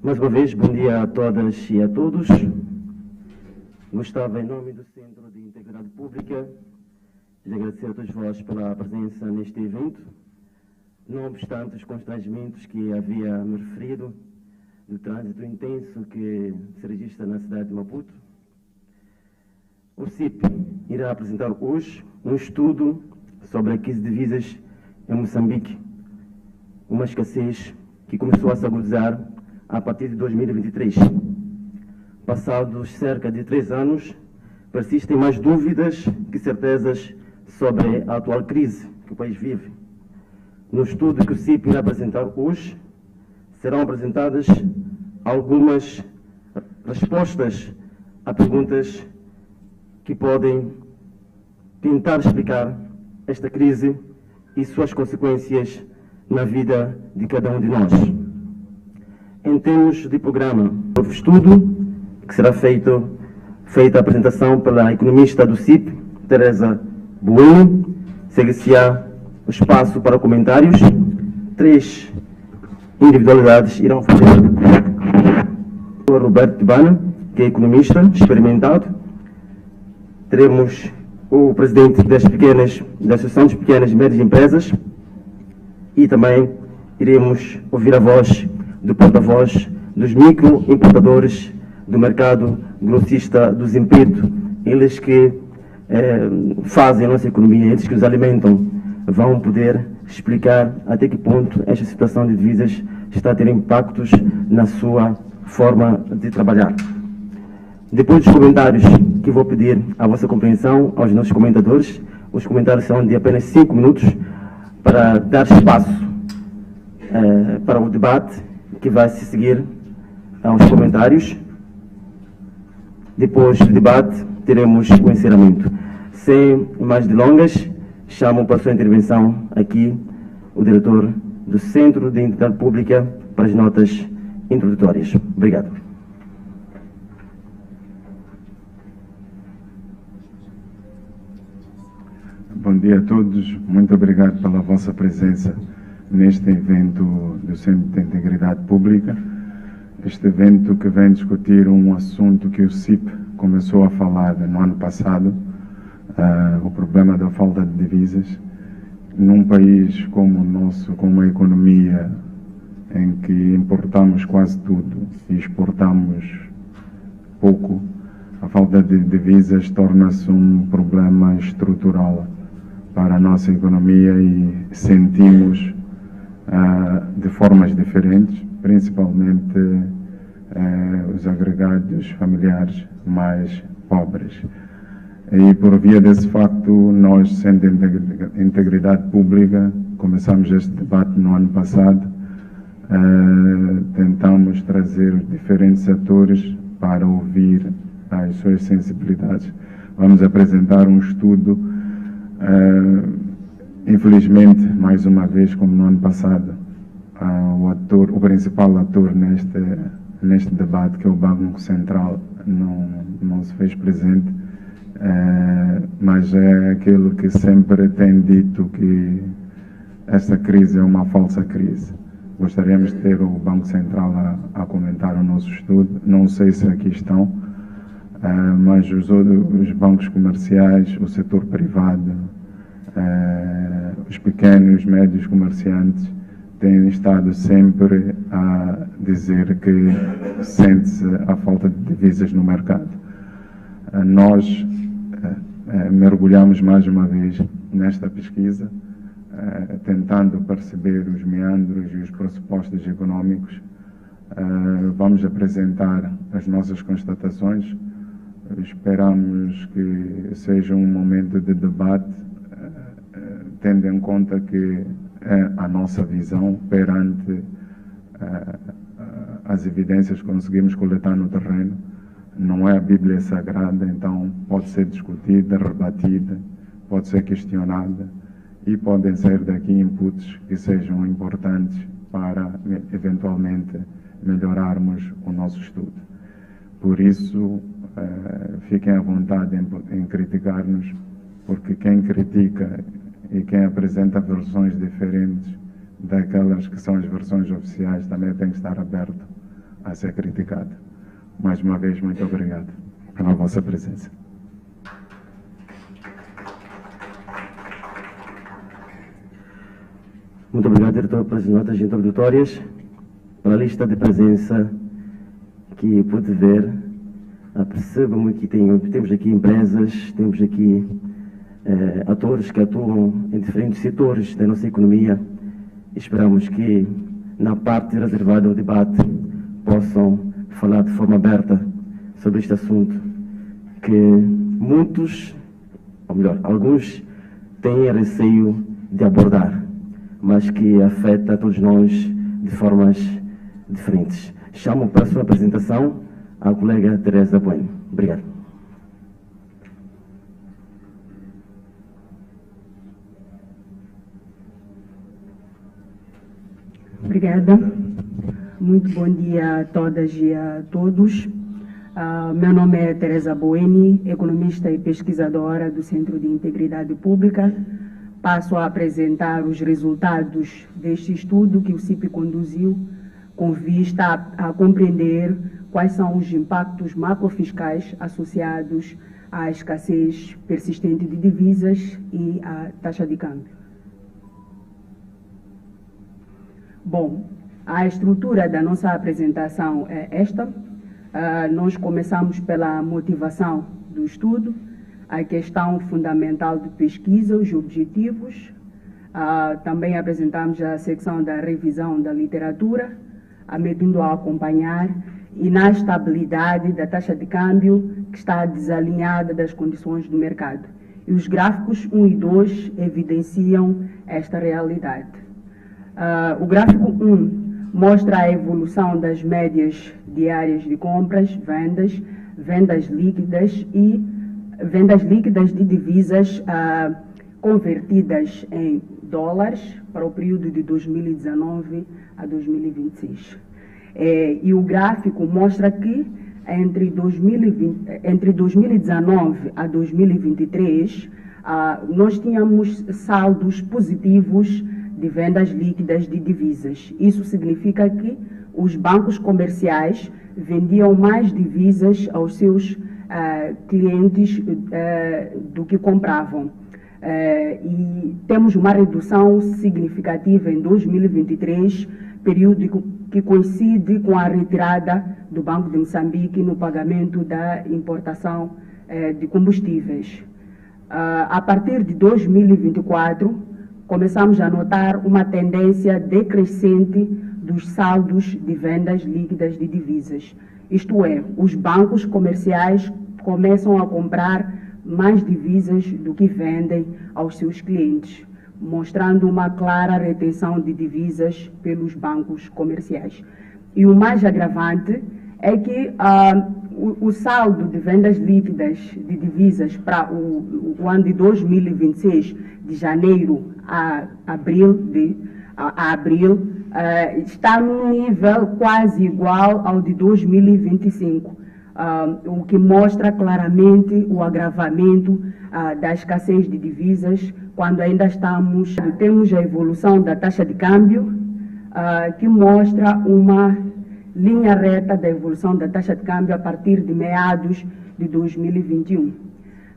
Mais uma vez, bom dia a todas e a todos. Gostava, em nome do Centro de Integridade Pública, de agradecer a todos vós pela presença neste evento, não obstante os constrangimentos que havia me referido, do trânsito intenso que se registra na cidade de Maputo. O CIP irá apresentar hoje um estudo sobre a crise de divisas em Moçambique, uma escassez que começou a se agudizar a partir de 2023. Passados cerca de 3 anos, persistem mais dúvidas que certezas sobre a atual crise que o país vive. No estudo que o CIP irá apresentar hoje, serão apresentadas algumas respostas a perguntas que podem tentar explicar esta crise e suas consequências na vida de cada um de nós. Em termos de programa, o estudo, que será feita a apresentação pela economista do CIP, Teresa Bueno, seguir-se-á o espaço para comentários. 3 individualidades irão fazer. O Roberto Tibana, que é economista experimentado. Teremos o presidente da Associação de Pequenas e Médias Empresas e também iremos ouvir a voz do porta-voz dos microimportadores do mercado grossista do Zimpeto, eles que fazem a nossa economia, eles que os alimentam, vão poder explicar até que ponto esta situação de divisas está a ter impactos na sua forma de trabalhar. Depois dos comentários, que vou pedir a vossa compreensão aos nossos comentadores, os comentários são de apenas 5 minutos para dar espaço para o debate que vai se seguir aos comentários. Depois do debate, teremos o encerramento. Sem mais delongas, chamo para a sua intervenção aqui o diretor do Centro de Integridade Pública para as notas introdutórias. Obrigado. Bom dia a todos. Muito obrigado pela vossa presença neste evento do Centro de Integridade Pública. Este evento que vem discutir um assunto que o CIP começou a falar no ano passado, o problema da falta de divisas. Num país como o nosso, com uma economia em que importamos quase tudo e exportamos pouco, a falta de divisas torna-se um problema estrutural para a nossa economia e sentimos de formas diferentes, principalmente os agregados familiares mais pobres. E por via desse facto, nós, sendo Integridade Pública, começamos este debate no ano passado, tentamos trazer os diferentes atores para ouvir as suas sensibilidades. Vamos apresentar um estudo, infelizmente, mais uma vez, como no ano passado, o principal ator neste debate, que é o Banco Central, não se fez presente, mas é aquele que sempre tem dito que esta crise é uma falsa crise. Gostaríamos de ter o Banco Central a comentar o nosso estudo. Não sei se aqui estão, mas os bancos comerciais, o setor privado, os pequenos, médios comerciantes têm estado sempre a dizer que sente-se a falta de divisas no mercado. Nós mergulhamos mais uma vez nesta pesquisa, tentando perceber os meandros e os pressupostos econômicos. Vamos apresentar as nossas constatações. Esperamos que seja um momento de debate, tendo em conta que é a nossa visão perante as evidências que conseguimos coletar no terreno. Não é a Bíblia Sagrada, então pode ser discutida, rebatida, pode ser questionada e podem sair daqui inputs que sejam importantes para, eventualmente, melhorarmos o nosso estudo. Por isso, fiquem à vontade em criticar-nos, porque quem critica e quem apresenta versões diferentes daquelas que são as versões oficiais também tem que estar aberto a ser criticado. Mais uma vez, muito obrigado pela vossa presença. Muito obrigado, diretor, pelas notas introdutórias. Pela lista de presença que pude ver, percebam que temos aqui empresas, temos aqui atores que atuam em diferentes setores da nossa economia. Esperamos que, na parte reservada ao debate, possam falar de forma aberta sobre este assunto que muitos, ou melhor, alguns têm receio de abordar, mas que afeta a todos nós de formas diferentes. Chamo para a sua apresentação a colega Teresa Bueno. Obrigado. Obrigada. Muito bom dia a todas e a todos. Meu nome é Teresa Bueno, economista e pesquisadora do Centro de Integridade Pública. Passo a apresentar os resultados deste estudo que o CIP conduziu com vista a compreender quais são os impactos macrofiscais associados à escassez persistente de divisas e à taxa de câmbio. Bom, a estrutura da nossa apresentação é esta. Nós começamos pela motivação do estudo, a questão fundamental de pesquisa, os objetivos. Também apresentamos a secção da revisão da literatura, metendo a acompanhar, e na estabilidade da taxa de câmbio, que está desalinhada das condições do mercado. E os gráficos 1 e 2 evidenciam esta realidade. O gráfico 1 mostra a evolução das médias diárias de compras, vendas líquidas e vendas líquidas de divisas convertidas em dólares para o período de 2019 a 2026. E o gráfico mostra que entre 2019 a 2023, nós tínhamos saldos positivos de vendas líquidas de divisas. Isso significa que os bancos comerciais vendiam mais divisas aos seus clientes do que compravam. E temos uma redução significativa em 2023, período que coincide com a retirada do Banco de Moçambique no pagamento da importação de combustíveis. A partir de 2024, começamos a notar uma tendência decrescente dos saldos de vendas líquidas de divisas. Isto é, os bancos comerciais começam a comprar mais divisas do que vendem aos seus clientes, mostrando uma clara retenção de divisas pelos bancos comerciais. E o mais agravante é que o saldo de vendas líquidas de divisas para o ano de 2026, de janeiro a abril, está num nível quase igual ao de 2025, o que mostra claramente o agravamento da escassez de divisas, quando ainda temos a evolução da taxa de câmbio, que mostra uma linha reta da evolução da taxa de câmbio a partir de meados de 2021.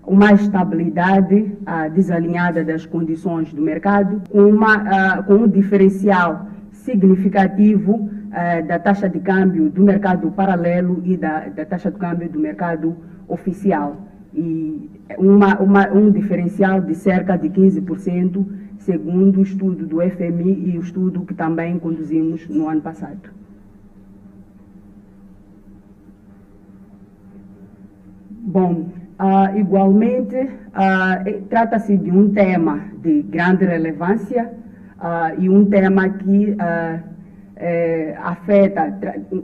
Uma estabilidade desalinhada das condições do mercado, com um diferencial significativo da taxa de câmbio do mercado paralelo e da taxa de câmbio do mercado oficial. E um diferencial de cerca de 15%, segundo o estudo do FMI e o estudo que também conduzimos no ano passado. Bom, igualmente, trata-se de um tema de grande relevância e um tema que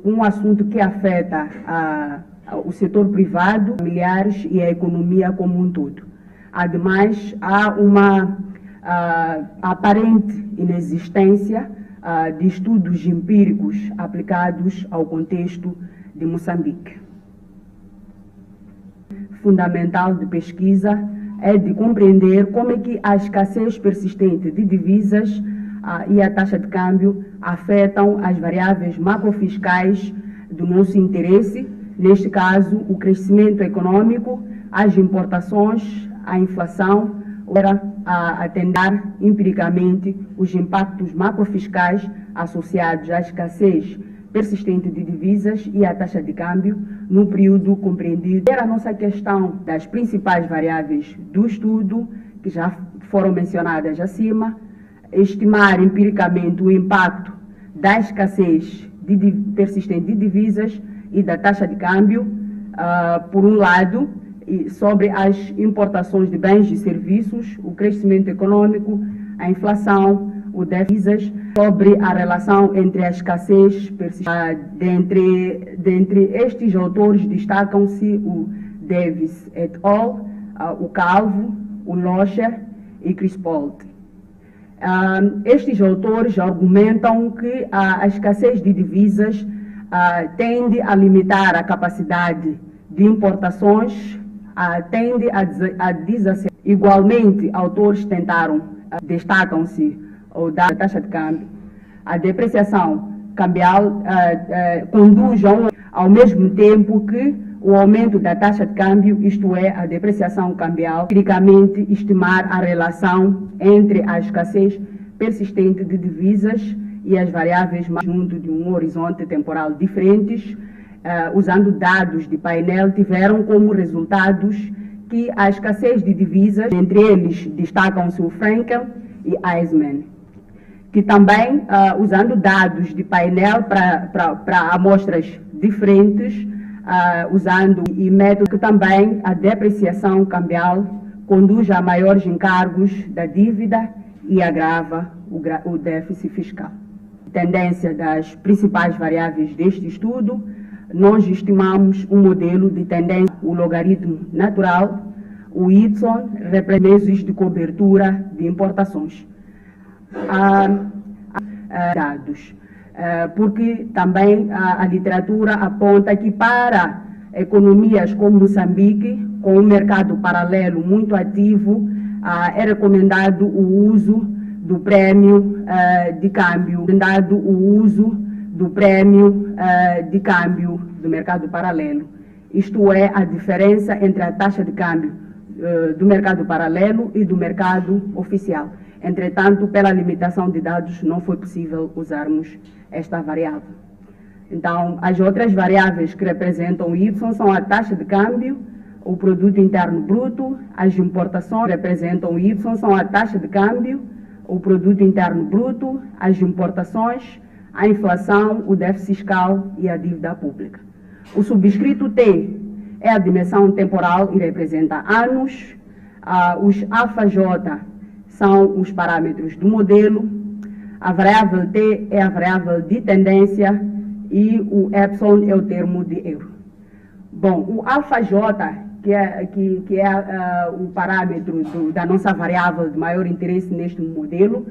um assunto que afeta o setor privado, familiares e a economia como um todo. Ademais, há uma aparente inexistência de estudos empíricos aplicados ao contexto de Moçambique. fundamental de pesquisa é de compreender como é que a escassez persistente de divisas e a taxa de câmbio afetam as variáveis macrofiscais do nosso interesse, neste caso, o crescimento econômico, as importações, a inflação, para atender empiricamente os impactos macrofiscais associados à escassez persistente de divisas e à taxa de câmbio no período compreendido. Era a nossa questão das principais variáveis do estudo, que já foram mencionadas acima, estimar empiricamente o impacto da escassez persistente de divisas e da taxa de câmbio, por um lado, sobre as importações de bens e serviços, o crescimento econômico, a inflação, o déficit, sobre a relação entre a escassez persistente. Dentre estes autores destacam-se o Davis et al., o Calvo, o Locher e Crispold. Estes autores argumentam que a escassez de divisas tende a limitar a capacidade de importações, tende a desacelerar. Igualmente, autores destacam-se da taxa de câmbio. A depreciação cambial conduz ao mesmo tempo que o aumento da taxa de câmbio, isto é, a depreciação cambial, empiricamente estimar a relação entre a escassez persistente de divisas e as variáveis junto de um horizonte temporal diferentes, usando dados de painel, tiveram como resultados que a escassez de divisas, entre eles destacam-se o Frankel e Eisman, que também, usando dados de painel para amostras diferentes, usando e método que também a depreciação cambial conduz a maiores encargos da dívida e agrava o déficit fiscal. Tendência das principais variáveis deste estudo, nós estimamos um modelo de tendência, o logaritmo natural, o Y, meses de cobertura de importações. Dados, porque também a literatura aponta que para economias como Moçambique, com um mercado paralelo muito ativo, é recomendado o uso do prêmio de câmbio, do mercado paralelo. Isto é, a diferença entre a taxa de câmbio do mercado paralelo e do mercado oficial. Entretanto, pela limitação de dados, não foi possível usarmos esta variável. Então, as outras variáveis que representam o Y são a taxa de câmbio, o produto interno bruto, as importações que representam o Y são a taxa de câmbio, o produto interno bruto, as importações, a inflação, o déficit fiscal e a dívida pública. O subscrito T é a dimensão temporal e representa anos. Os AJ são os parâmetros do modelo. A variável T é a variável de tendência e o epsilon é o termo de erro. Bom, o AJ, que é o parâmetro da nossa variável de maior interesse neste modelo,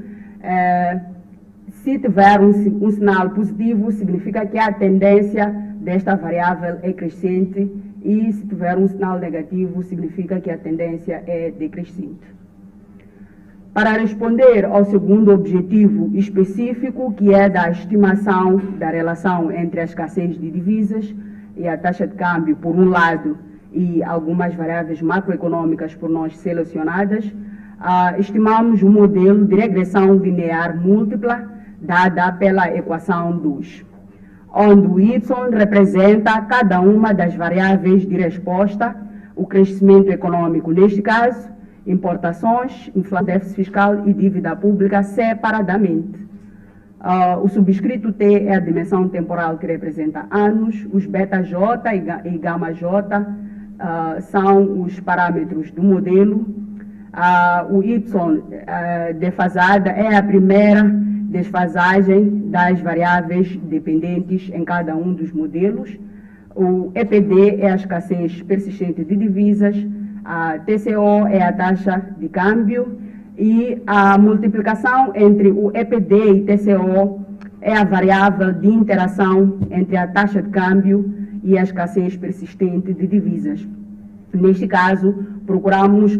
se tiver um sinal positivo, significa que a tendência desta variável é crescente, e se tiver um sinal negativo, significa que a tendência é decrescente. Para responder ao segundo objetivo específico, que é da estimação da relação entre a escassez de divisas e a taxa de câmbio, por um lado, e algumas variáveis macroeconômicas por nós selecionadas, estimamos um modelo de regressão linear múltipla dada pela equação 2, onde o Y representa cada uma das variáveis de resposta, o crescimento econômico neste caso, importações, inflação, déficit fiscal e dívida pública separadamente. O subscrito T é a dimensão temporal que representa anos, os beta-J e gama-J são os parâmetros do modelo. O Y defasada é a primeira desfasagem das variáveis dependentes em cada um dos modelos. O EPD é a escassez persistente de divisas, a TCO é a taxa de câmbio e a multiplicação entre o EPD e TCO é a variável de interação entre a taxa de câmbio e a escassez persistente de divisas. Neste caso, procuramos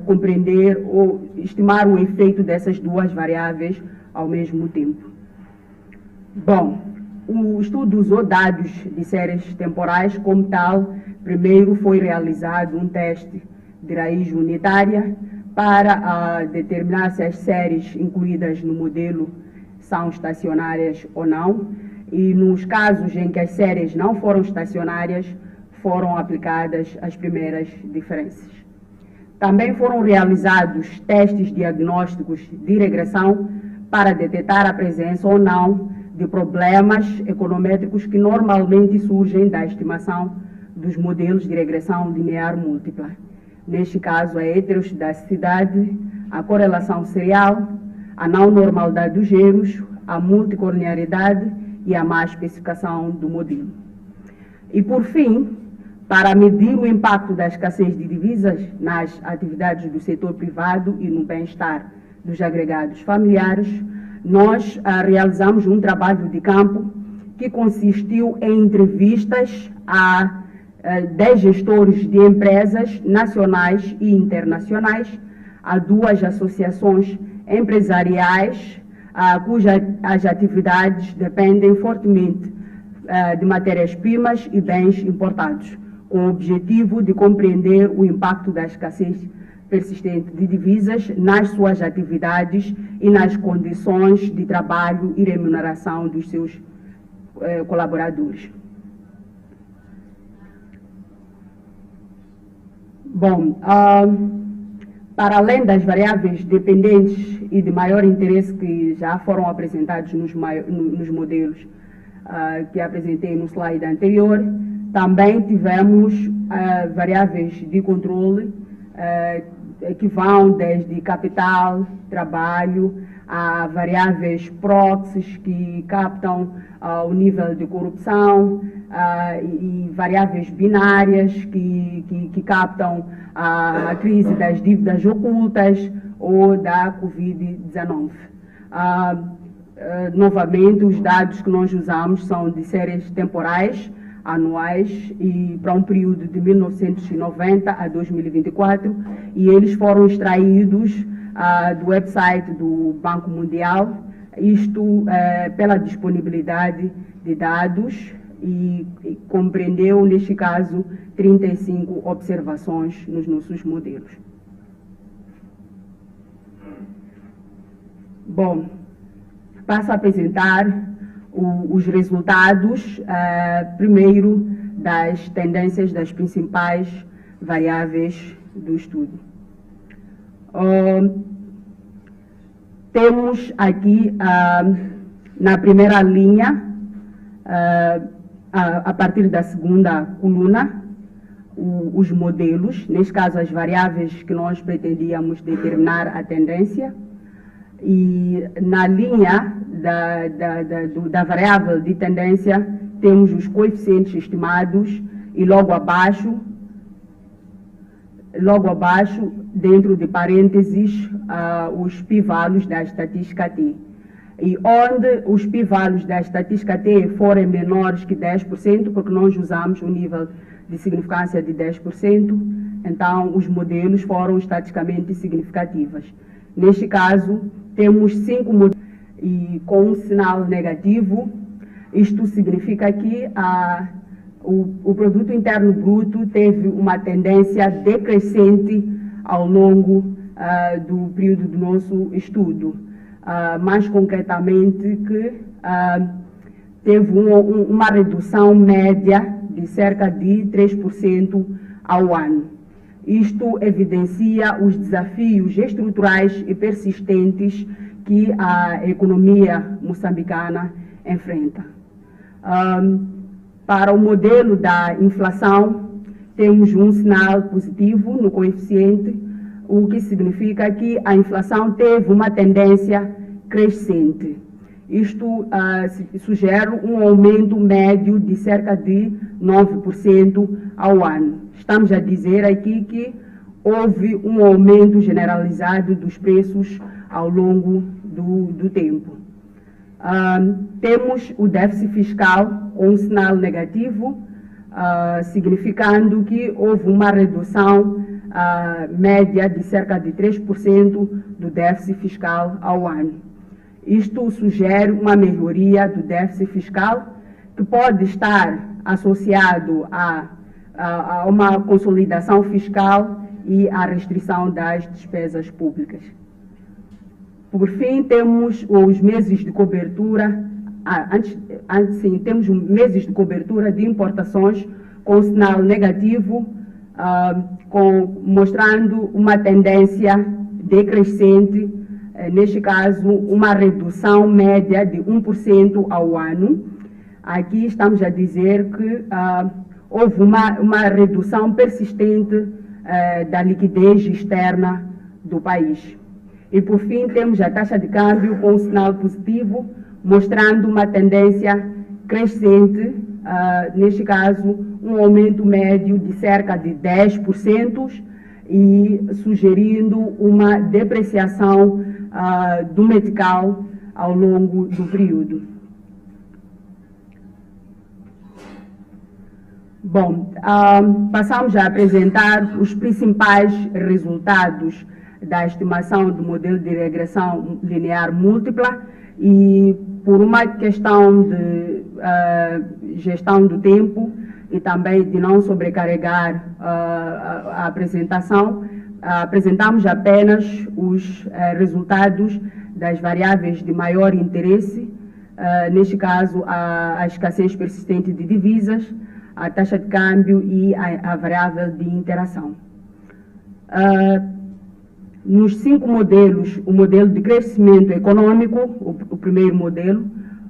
compreender ou estimar o efeito dessas duas variáveis ao mesmo tempo. Bom, o estudo usou dados de séries temporais como tal. Primeiro foi realizado um teste de raiz unitária para determinar se as séries incluídas no modelo são estacionárias ou não, e nos casos em que as séries não foram estacionárias, foram aplicadas as primeiras diferenças. Também foram realizados testes diagnósticos de regressão para detectar a presença ou não de problemas econométricos que normalmente surgem da estimação dos modelos de regressão linear múltipla. Neste caso, a heteroxidacidade, a correlação serial, a não normalidade dos erros, a multicollinearidade e a má especificação do modelo. E, por fim, para medir o impacto da escassez de divisas nas atividades do setor privado e no bem-estar dos agregados familiares, nós realizamos um trabalho de campo que consistiu em entrevistas a 10 gestores de empresas nacionais e internacionais, a 2 associações empresariais, cujas atividades dependem fortemente de matérias-primas e bens importados, com o objetivo de compreender o impacto da escassez persistente de divisas nas suas atividades e nas condições de trabalho e remuneração dos seus colaboradores. Bom, para além das variáveis dependentes e de maior interesse que já foram apresentados nos modelos que apresentei no slide anterior, também tivemos variáveis de controle que vão desde capital, trabalho, a variáveis proxies que captam o nível de corrupção e variáveis binárias que captam a crise das dívidas ocultas ou da Covid-19. Novamente, os dados que nós usamos são de séries temporais, anuais e para um período de 1990 a 2024, e eles foram extraídos do website do Banco Mundial, isto pela disponibilidade de dados, e compreendeu, neste caso, 35 observações nos nossos modelos. Bom, passo a apresentar os resultados, primeiro, das tendências das principais variáveis do estudo. Temos aqui, na primeira linha, a partir da segunda coluna, os modelos, neste caso as variáveis que nós pretendíamos determinar a tendência, e na linha da variável de tendência temos os coeficientes estimados e logo abaixo, dentro de parênteses, os p-values da estatística T. E onde os p-values da estatística T forem menores que 10%, porque nós usamos um nível de significância de 10%, então os modelos foram estatisticamente significativos. Neste caso, temos 5 modelos e com um sinal negativo. Isto significa que o produto interno bruto teve uma tendência decrescente ao longo do período do nosso estudo. Mais concretamente, que teve uma redução média de cerca de 3% ao ano. Isto evidencia os desafios estruturais e persistentes que a economia moçambicana enfrenta. Para o modelo da inflação, temos um sinal positivo no coeficiente, o que significa que a inflação teve uma tendência crescente. Isto sugere um aumento médio de cerca de 9% ao ano. Estamos a dizer aqui que houve um aumento generalizado dos preços ao longo do tempo. Temos o déficit fiscal com um sinal negativo, significando que houve uma redução média de cerca de 3% do déficit fiscal ao ano. Isto sugere uma melhoria do déficit fiscal que pode estar associado a uma consolidação fiscal e à restrição das despesas públicas. Por fim, temos os meses de cobertura, temos meses de cobertura de importações com sinal negativo, mostrando uma tendência decrescente, neste caso, uma redução média de 1% ao ano. Aqui estamos a dizer que houve uma redução persistente da liquidez externa do país. E, por fim, temos a taxa de câmbio com um sinal positivo, mostrando uma tendência crescente, neste caso, um aumento médio de cerca de 10% e sugerindo uma depreciação do metical ao longo do período. Bom, passamos a apresentar os principais resultados da estimação do modelo de regressão linear múltipla e, por uma questão de gestão do tempo e também de não sobrecarregar a apresentação, apresentamos apenas os resultados das variáveis de maior interesse, neste caso a escassez persistente de divisas, a taxa de câmbio e a variável de interação. Nos 5 modelos, o modelo de crescimento econômico, o primeiro modelo,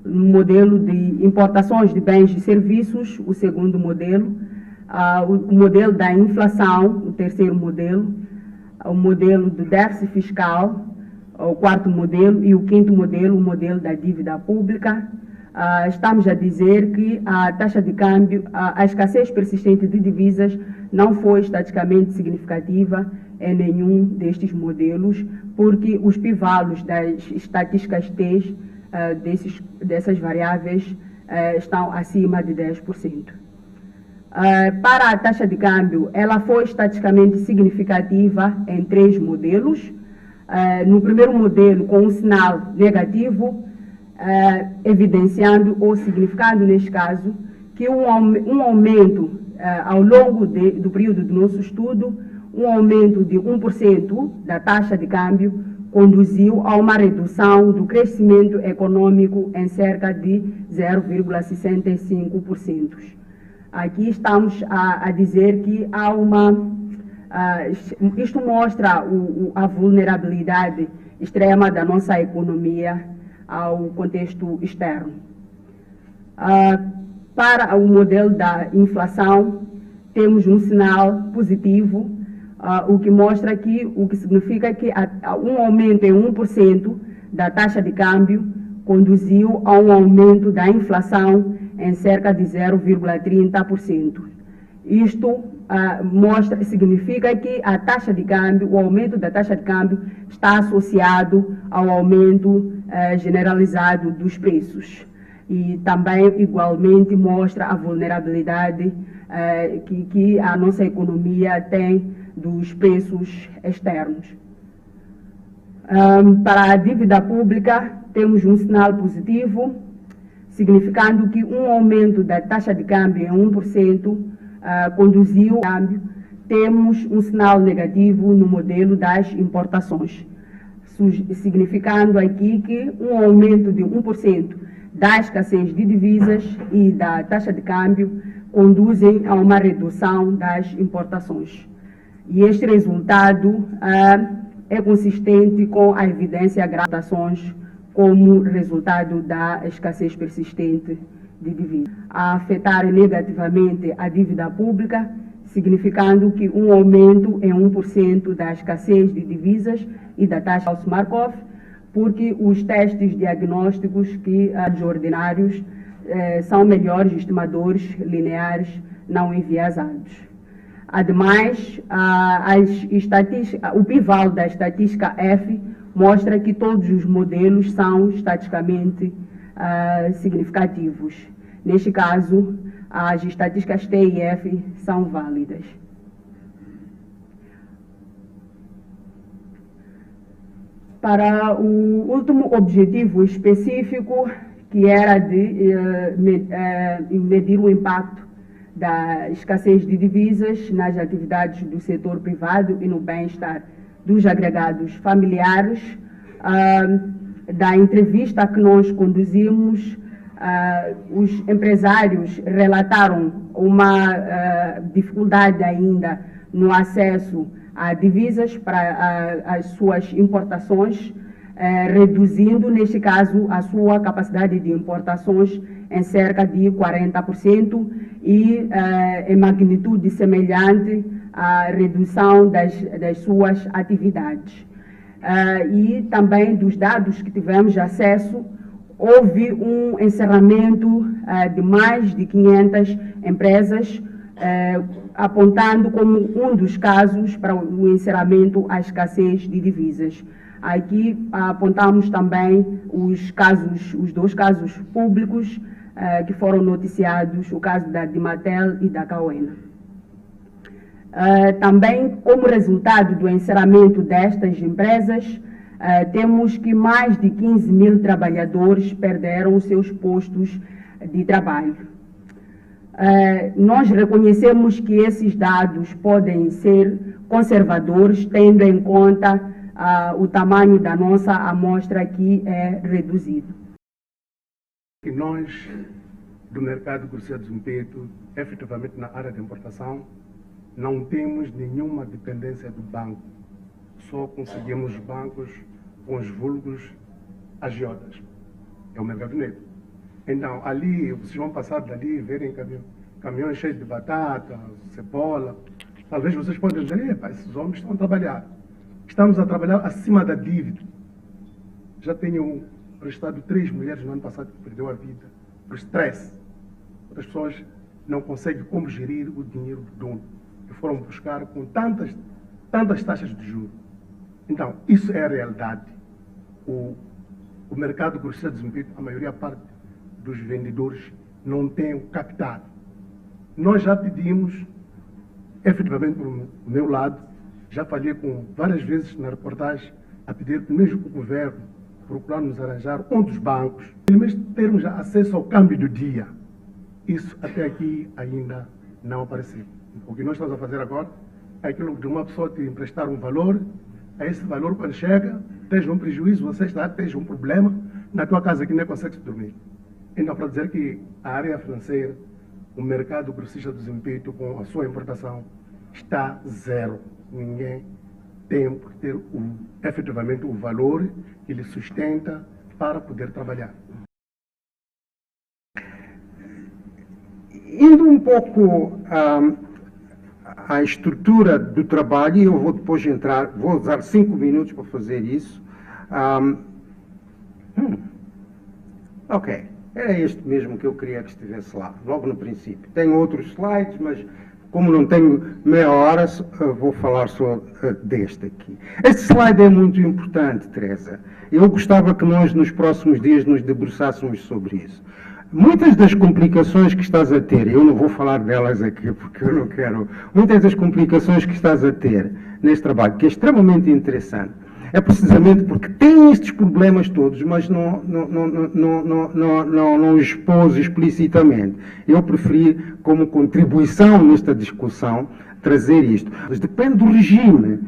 o modelo de importações de bens e serviços, o segundo modelo, o modelo da inflação, o terceiro modelo, o modelo do déficit fiscal, o quarto modelo, e o quinto modelo, o modelo da dívida pública. Estamos a dizer que a taxa de câmbio, a escassez persistente de divisas não foi estatisticamente significativa em nenhum destes modelos, porque os p-values das estatísticas T dessas variáveis estão acima de 10%. Para a taxa de câmbio, ela foi estatisticamente significativa em 3 modelos. No primeiro modelo, com um sinal negativo, evidenciando ou significando, neste caso, que um aumento ao longo do período do nosso estudo, um aumento de 1% da taxa de câmbio conduziu a uma redução do crescimento econômico em cerca de 0,65%. Aqui estamos a dizer que há isto mostra a vulnerabilidade extrema da nossa economia ao contexto externo. Para o modelo da inflação, temos um sinal positivo, o que significa que um aumento em 1% da taxa de câmbio conduziu a um aumento da inflação em cerca de 0,30%. Isto significa que a taxa de câmbio, o aumento da taxa de câmbio está associado ao aumento generalizado dos preços. E também, igualmente, mostra a vulnerabilidade que a nossa economia tem dos preços externos. Para a dívida pública, temos um sinal positivo, significando que um aumento da taxa de câmbio em 1% conduziu ao câmbio. Temos um sinal negativo no modelo das importações, significando aqui que um aumento de 1% da escassez de divisas e da taxa de câmbio conduzem a uma redução das importações. E este resultado é consistente com a evidência de importações como resultado da escassez persistente de divisas, a afetar negativamente a dívida pública, significando que um aumento em 1% da escassez de divisas e da taxa de Markov, porque os testes diagnósticos ordinários são melhores estimadores lineares não enviesados. Ademais, o p-value da estatística F mostra que todos os modelos são estatisticamente significativos. Neste caso, as estatísticas TIF são válidas. Para o último objetivo específico, que era de medir o impacto da escassez de divisas nas atividades do setor privado e no bem-estar dos agregados familiares, da entrevista que nós conduzimos, os empresários relataram uma dificuldade ainda no acesso a divisas para as suas importações, reduzindo, neste caso, a sua capacidade de importações em cerca de 40% e em magnitude semelhante à redução das suas atividades. E também dos dados que tivemos acesso, houve um encerramento de mais de 500 empresas, apontando como um dos casos para o encerramento a escassez de divisas. Aqui apontamos também os dois casos públicos que foram noticiados, o caso da Dimatel e da Cauena. Também, como resultado do encerramento destas empresas, temos que mais de 15 mil trabalhadores perderam os seus postos de trabalho. Nós reconhecemos que esses dados podem ser conservadores, tendo em conta o tamanho da nossa amostra, que é reduzido. E nós, do mercado Grosseiro de Zumpeto, efetivamente na área de importação, não temos nenhuma dependência do banco. Só conseguimos bancos com os vulgos agiotas. É o mercado negro. Então, ali, vocês vão passar dali e verem caminhões cheios de batata, cebola. Talvez vocês possam dizer, esses homens estão a trabalhar. Estamos a trabalhar acima da dívida. Já tenho registrado 3 mulheres no ano passado que perderam a vida por estresse. As pessoas não conseguem como gerir o dinheiro do dono, que foram buscar com tantas taxas de juros. Então, isso é a realidade. O mercado Grosseiro de Zumpeto, a maioria parte dos vendedores não tem o capital. Nós já pedimos, efetivamente, do meu lado, já falei com várias vezes na reportagem, a pedir mesmo o governo procurar nos arranjar um dos bancos, pelo menos termos acesso ao câmbio do dia. Isso até aqui ainda não apareceu. O que nós estamos a fazer agora é aquilo de uma pessoa te emprestar um valor, a esse valor, quando chega, tens um prejuízo, você está, tens um problema na tua casa que nem consegue dormir. Então, para dizer que a área financeira, o mercado grossista do Zumpeto, com a sua importação, está zero. Ninguém tem que ter efetivamente o valor que ele sustenta para poder trabalhar. Indo um pouco à estrutura do trabalho, e eu vou depois entrar, vou usar 5 minutos para fazer isso. Ok, era este mesmo que eu queria que estivesse lá, logo no princípio. Tenho outros slides, mas como não tenho meia hora, vou falar só deste aqui. Este slide é muito importante, Teresa. Eu gostava que nós, nos próximos dias, nos debruçássemos sobre isso. Muitas das complicações que estás a ter, eu não vou falar delas aqui porque eu não quero, muitas das complicações que estás a ter neste trabalho, que é extremamente interessante, é precisamente porque tem estes problemas todos, mas não expôs explicitamente. Eu preferi, como contribuição nesta discussão, trazer isto. Mas depende do regime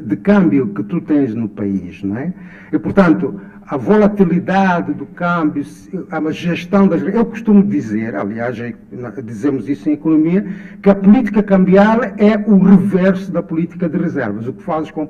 de câmbio que tu tens no país, não é? E, portanto, a volatilidade do câmbio, a gestão das... Eu costumo dizer, aliás, dizemos isso em economia, que a política cambial é o reverso da política de reservas. O que fazes com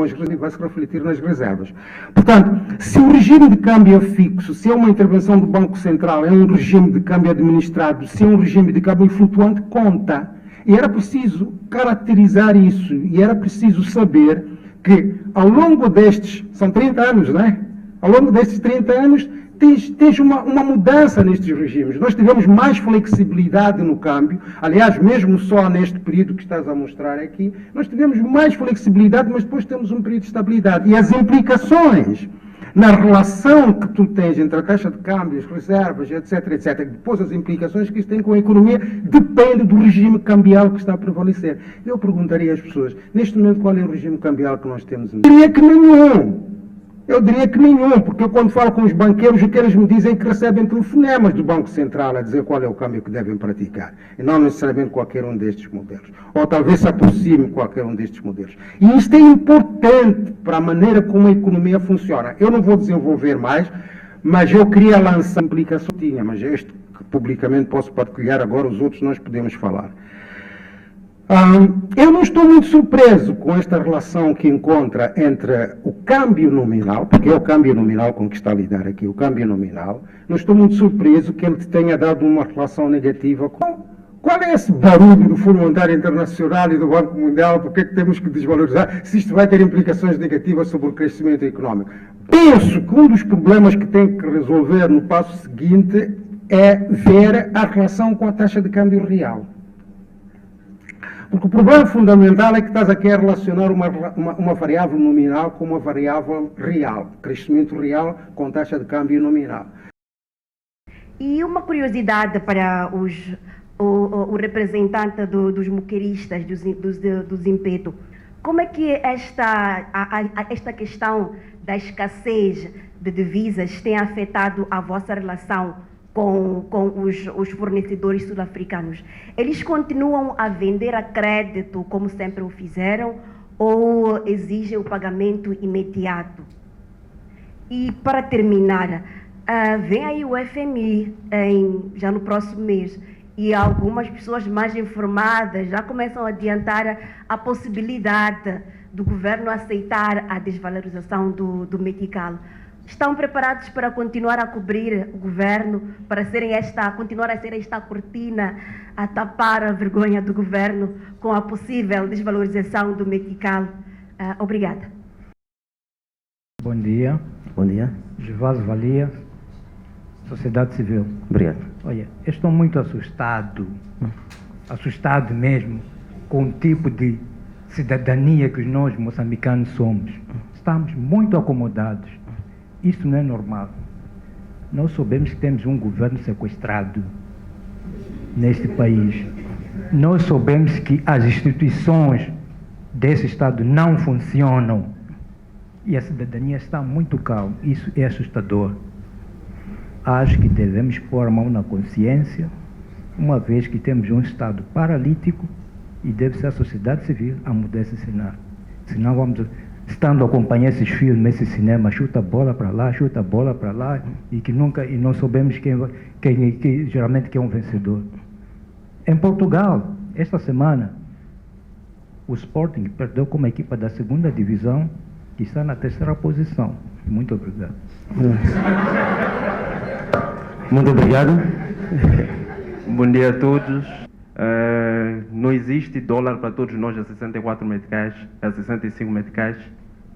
as reservas vai se refletir nas reservas. Portanto, se o regime de câmbio é fixo, se é uma intervenção do Banco Central, é um regime de câmbio administrado, se é um regime de câmbio flutuante, conta. E era preciso caracterizar isso, e era preciso saber que, ao longo destes... São 30 anos, não é? Ao longo destes 30 anos, tens uma mudança nestes regimes. Nós tivemos mais flexibilidade no câmbio. Aliás, mesmo só neste período que estás a mostrar aqui, nós tivemos mais flexibilidade, mas depois temos um período de estabilidade. E as implicações na relação que tu tens entre a taxa de câmbio, as reservas, etc, etc, depois as implicações que isso tem com a economia, depende do regime cambial que está a prevalecer. Eu perguntaria às pessoas, neste momento, qual é o regime cambial que nós temos? Eu diria que nenhum. Eu diria que nenhum, porque eu quando falo com os banqueiros me dizem que recebem telefonemas do Banco Central a dizer qual é o câmbio que devem praticar, e não necessariamente qualquer um destes modelos, ou talvez se aproxime qualquer um destes modelos. E isto é importante para a maneira como a economia funciona. Eu não vou desenvolver mais, mas eu queria lançar a implicação que tinha, mas este que publicamente posso partilhar agora, os outros nós podemos falar. Eu não estou muito surpreso com esta relação que encontra entre o câmbio nominal, porque é o câmbio nominal com que está a lidar aqui, o câmbio nominal. Não estou muito surpreso que ele te tenha dado uma relação negativa com... Qual é esse barulho do Fundo Monetário Internacional e do Banco Mundial? Por que é que temos que desvalorizar se isto vai ter implicações negativas sobre o crescimento económico? Penso que um dos problemas que tem que resolver no passo seguinte é ver a relação com a taxa de câmbio real. Porque o problema fundamental é que estás aqui a relacionar uma variável nominal com uma variável real, crescimento real com taxa de câmbio nominal. E uma curiosidade para o representante dos moqueiristas, dos Impeto, como é que esta questão da escassez de divisas tem afetado a vossa relação com os fornecedores sul-africanos? Eles continuam a vender a crédito como sempre o fizeram ou exigem o pagamento imediato? E para terminar, vem aí o FMI já no próximo mês e algumas pessoas mais informadas já começam a adiantar a possibilidade do governo aceitar a desvalorização do metical. Estão preparados para continuar a cobrir o governo, para continuar a ser esta cortina a tapar a vergonha do governo com a possível desvalorização do metical? Obrigada. Bom dia. Bom dia. Gervásio Valia, Sociedade Civil. Obrigado. Olha, eu estou muito assustado mesmo, com o tipo de cidadania que nós moçambicanos somos. Estamos muito acomodados. Isso não é normal. Nós sabemos que temos um governo sequestrado neste país. Nós sabemos que as instituições desse Estado não funcionam. E a cidadania está muito calma. Isso é assustador. Acho que devemos pôr a mão na consciência, uma vez que temos um Estado paralítico e deve ser a sociedade civil a mudar esse cenário. Senão vamos... Estando a acompanhar esses filmes, esse cinema, chuta a bola para lá, chuta a bola para lá, e não sabemos quem geralmente é um vencedor. Em Portugal, esta semana, o Sporting perdeu como equipa da segunda divisão, que está na terceira posição. Muito obrigado. Muito obrigado. Bom dia a todos. Não existe dólar para todos nós a 64 meticais, a 65 meticais.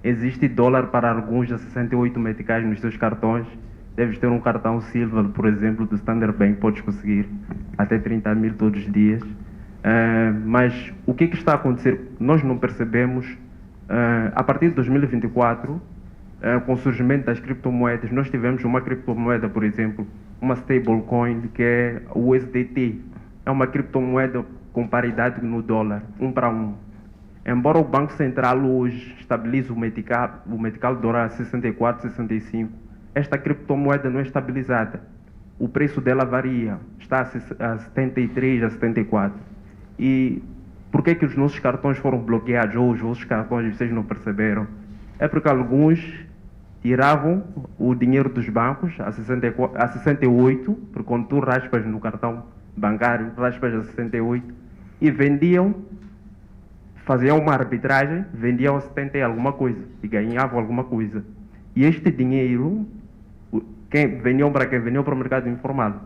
Existe dólar para alguns a 68 meticais nos seus cartões. Deves ter um cartão Silver, por exemplo, do Standard Bank, podes conseguir até 30 mil todos os dias. Mas o que está a acontecer? Nós não percebemos. A partir de 2024, com o surgimento das criptomoedas, nós tivemos uma criptomoeda, por exemplo, uma stablecoin, que é o USDT. É uma criptomoeda com paridade no dólar, 1 para 1. Embora o Banco Central hoje estabilize o metical dólar a 64, 65, esta criptomoeda não é estabilizada. O preço dela varia, está a 73, a 74. E por que os nossos cartões foram bloqueados, ou os vossos cartões, vocês não perceberam? É porque alguns tiravam o dinheiro dos bancos a 68, porque quando tu raspas no cartão bancário, raspas a 68, e vendiam, faziam uma arbitragem, vendiam a 70 e alguma coisa, e ganhavam alguma coisa. E este dinheiro, vendiam para o mercado informal.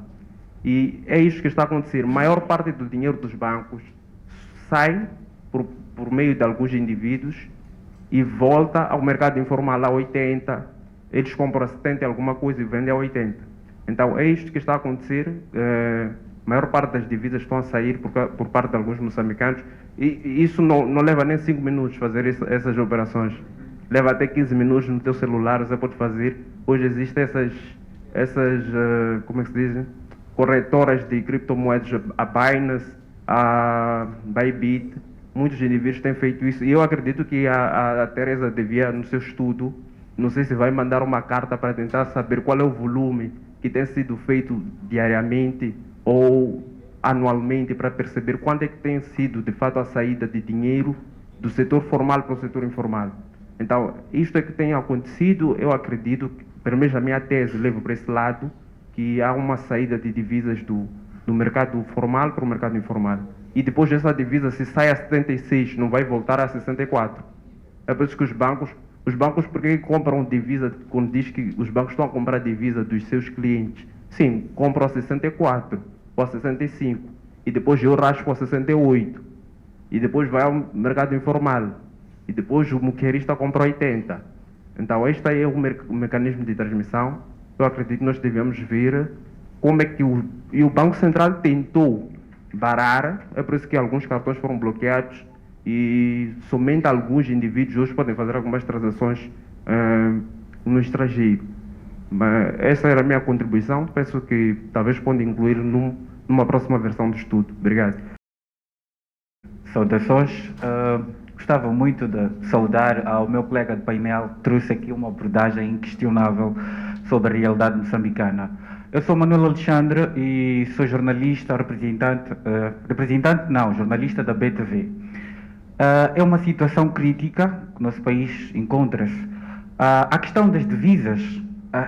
E é isso que está a acontecer. A maior parte do dinheiro dos bancos sai por meio de alguns indivíduos e volta ao mercado informal a 80. Eles compram a 70 e alguma coisa e vendem a 80. Então é isto que está a acontecer. A maior parte das divisas estão a sair por parte de alguns moçambicanos e isso não leva nem 5 minutos fazer essas operações. leva até 15 minutos no teu celular, você pode fazer. Hoje existem essas como é que se diz? Corretoras de criptomoedas, a Binance, a Bybit. Muitos indivíduos têm feito isso. E eu acredito que a Teresa devia, no seu estudo, não sei se vai mandar uma carta para tentar saber qual é o volume que tem sido feito diariamente ou anualmente, para perceber quanto é que tem sido, de fato, a saída de dinheiro do setor formal para o setor informal. Então, isto é que tem acontecido. Eu acredito, pelo menos a minha tese leva para esse lado, que há uma saída de divisas do mercado formal para o mercado informal. E depois dessa divisa, se sai a 76, não vai voltar a 64. É por isso que os bancos porque compram divisa, quando diz que os bancos estão a comprar divisa dos seus clientes? Sim, compram a 64 ou a 65. E depois eu raspo a 68. E depois vai ao mercado informal. E depois o moqueirista compra 80. Então este aí é o mecanismo de transmissão. Eu acredito que nós devemos ver como é que o Banco Central tentou barrar. É por isso que alguns cartões foram bloqueados e somente alguns indivíduos hoje podem fazer algumas transações no estrangeiro. Mas essa era a minha contribuição. Penso que talvez possa incluir numa próxima versão do estudo. Obrigado. Saudações. Gostava muito de saudar ao meu colega de painel, que trouxe aqui uma abordagem inquestionável sobre a realidade moçambicana. Eu sou Manuel Alexandre e sou jornalista, jornalista da BTV. É uma situação crítica que o nosso país encontra-se. A questão das divisas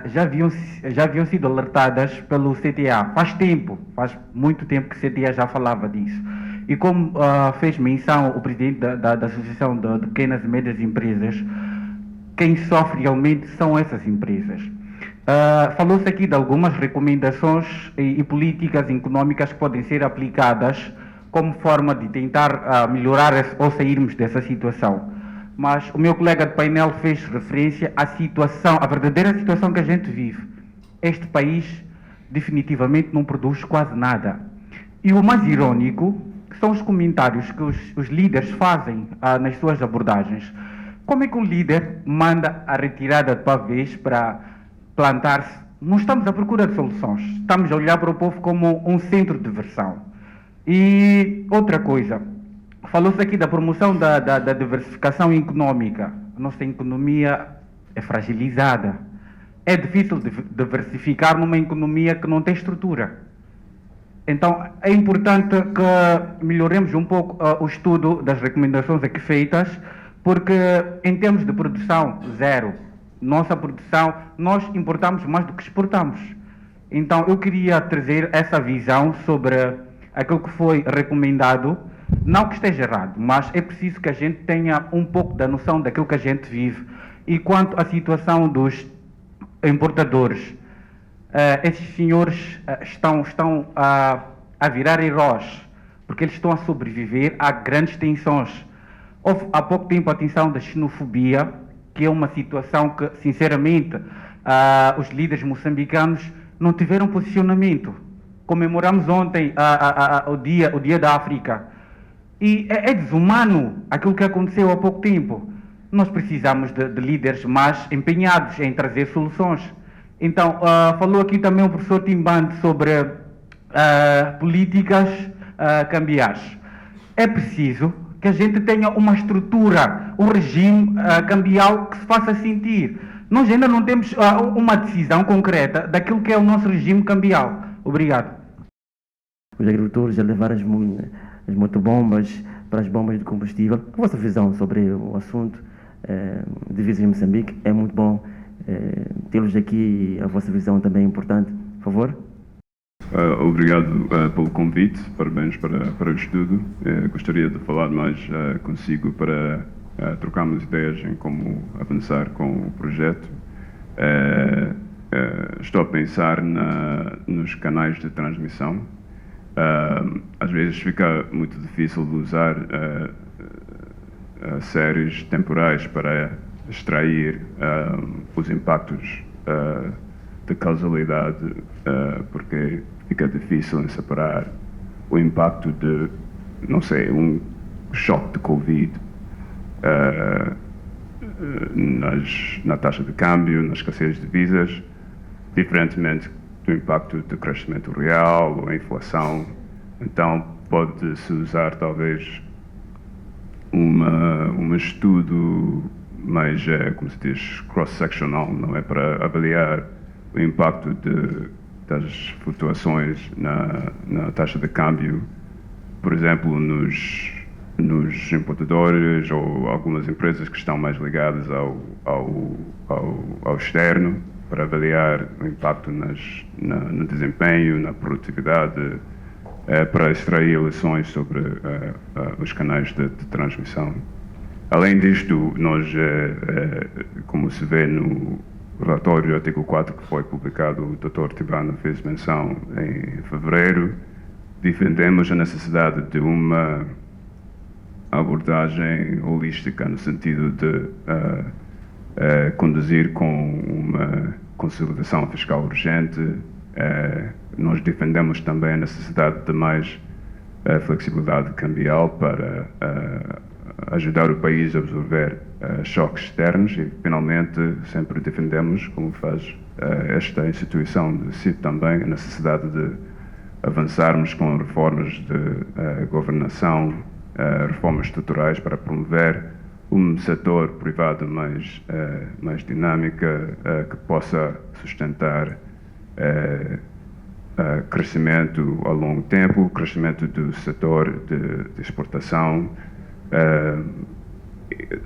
já haviam sido alertadas pelo CTA. Faz muito tempo que o CTA já falava disso. E como fez menção o presidente da Associação de Pequenas e Médias Empresas, quem sofre realmente são essas empresas. Falou-se aqui de algumas recomendações e políticas económicas que podem ser aplicadas como forma de tentar melhorar ou sairmos dessa situação. Mas o meu colega de painel fez referência à verdadeira situação que a gente vive. Este país definitivamente não produz quase nada. E o mais irónico são os comentários que os líderes fazem nas suas abordagens. Como é que um líder manda a retirada de pavês para plantar-se? Não estamos à procura de soluções. Estamos a olhar para o povo como um centro de diversão. E outra coisa, falou-se aqui da promoção da diversificação econômica. A nossa economia é fragilizada. É difícil diversificar numa economia que não tem estrutura. Então, é importante que melhoremos um pouco o estudo das recomendações aqui feitas, porque em termos de produção, zero. Nossa produção, nós importamos mais do que exportamos. Então, eu queria trazer essa visão sobre aquilo que foi recomendado. Não que esteja errado, mas é preciso que a gente tenha um pouco da noção daquilo que a gente vive. E quanto à situação dos importadores, esses senhores estão a virar heróis, porque eles estão a sobreviver a grandes tensões. Houve há pouco tempo a tensão da xenofobia, que é uma situação que, sinceramente, os líderes moçambicanos não tiveram posicionamento. Comemoramos ontem o dia da África. E é desumano aquilo que aconteceu há pouco tempo. Nós precisamos de líderes mais empenhados em trazer soluções. Então, falou aqui também o professor Timbande sobre políticas cambiais. É preciso que a gente tenha uma estrutura, um regime cambial que se faça sentir. Nós ainda não temos uma decisão concreta daquilo que é o nosso regime cambial. Obrigado. Os agricultores a levar as motobombas para as bombas de combustível. A vossa visão sobre o assunto de divisas em Moçambique é muito bom tê-los aqui. A vossa visão também é importante. Por favor. Obrigado pelo convite. Parabéns para o estudo. Gostaria de falar mais consigo para trocarmos ideias em como avançar com o projeto. Estou a pensar nos canais de transmissão. Às vezes fica muito difícil de usar séries temporais para extrair os impactos de causalidade, porque fica difícil em separar o impacto de, não sei, um choque de Covid na taxa de câmbio, na escassez de divisas, diferentemente do impacto do crescimento real ou a inflação. Então, pode-se usar talvez um estudo mais, como se diz, cross-sectional, não é, para avaliar o impacto das flutuações na taxa de câmbio, por exemplo, nos importadores ou algumas empresas que estão mais ligadas ao externo, para avaliar o impacto no desempenho, na produtividade, para extrair lições sobre os canais de transmissão. Além disto, nós, como se vê no relatório do artigo 4 que foi publicado, o Dr. Tibana fez menção em fevereiro, defendemos a necessidade de uma abordagem holística no sentido de conduzir com uma consolidação fiscal urgente. Nós defendemos também a necessidade de mais flexibilidade cambial para ajudar o país a absorver choques externos e, finalmente, sempre defendemos, como faz esta instituição de CIP também, a necessidade de avançarmos com reformas de governação, reformas estruturais para promover um setor privado mais dinâmica, que possa sustentar crescimento ao longo tempo, crescimento do setor de exportação.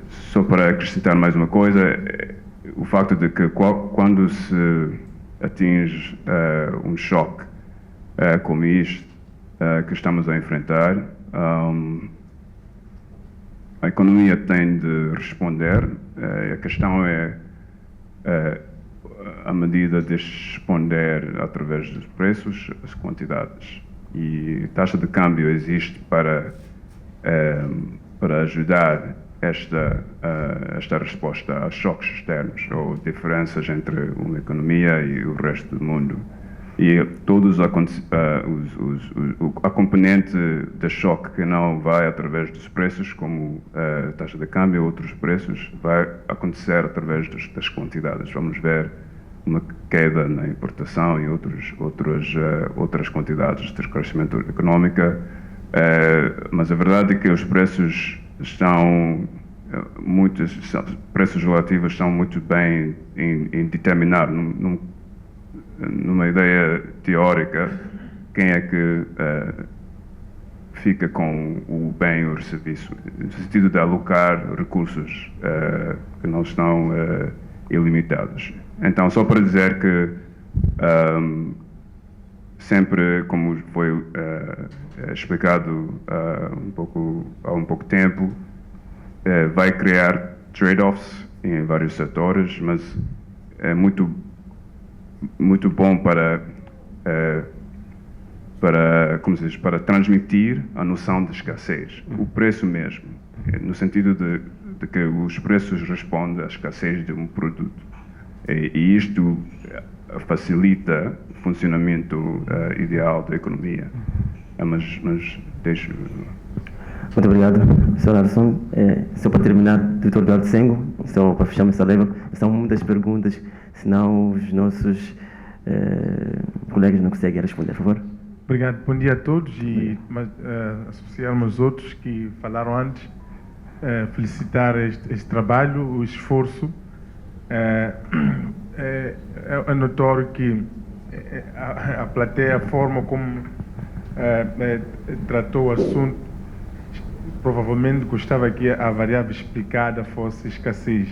Só para acrescentar mais uma coisa, o facto de que quando se atinge um choque como este que estamos a enfrentar, a economia tem de responder. A questão é a medida de responder através dos preços, as quantidades. E a taxa de câmbio existe para ajudar esta resposta a choques externos ou diferenças entre uma economia e o resto do mundo. E todos a componente de choque que não vai através dos preços, como a taxa de câmbio ou outros preços, vai acontecer através das quantidades. Vamos ver uma queda na importação e outras quantidades de crescimento econômico, mas a verdade é que os preços preços relativos estão muito bem em determinar numa ideia teórica quem é que fica com o bem ou o serviço, no sentido de alocar recursos que não estão ilimitados. Então, só para dizer que sempre, como foi explicado há um pouco tempo, vai criar trade-offs em vários setores, mas é muito bom para transmitir a noção de escassez, o preço mesmo, no sentido de que os preços respondem à escassez de um produto. E isto facilita o funcionamento ideal da economia. Mas deixo... Muito obrigado, Sr. Anderson. Só para terminar, Dr. Eduardo Sengo, só para fechar essa leva, são muitas perguntas, senão os nossos colegas não conseguem responder, por favor. Obrigado, bom dia a todos e associar-me aos outros que falaram antes, felicitar este trabalho, o esforço. É notório que a plateia, a forma como tratou o assunto, provavelmente gostava que a variável explicada fosse escassez,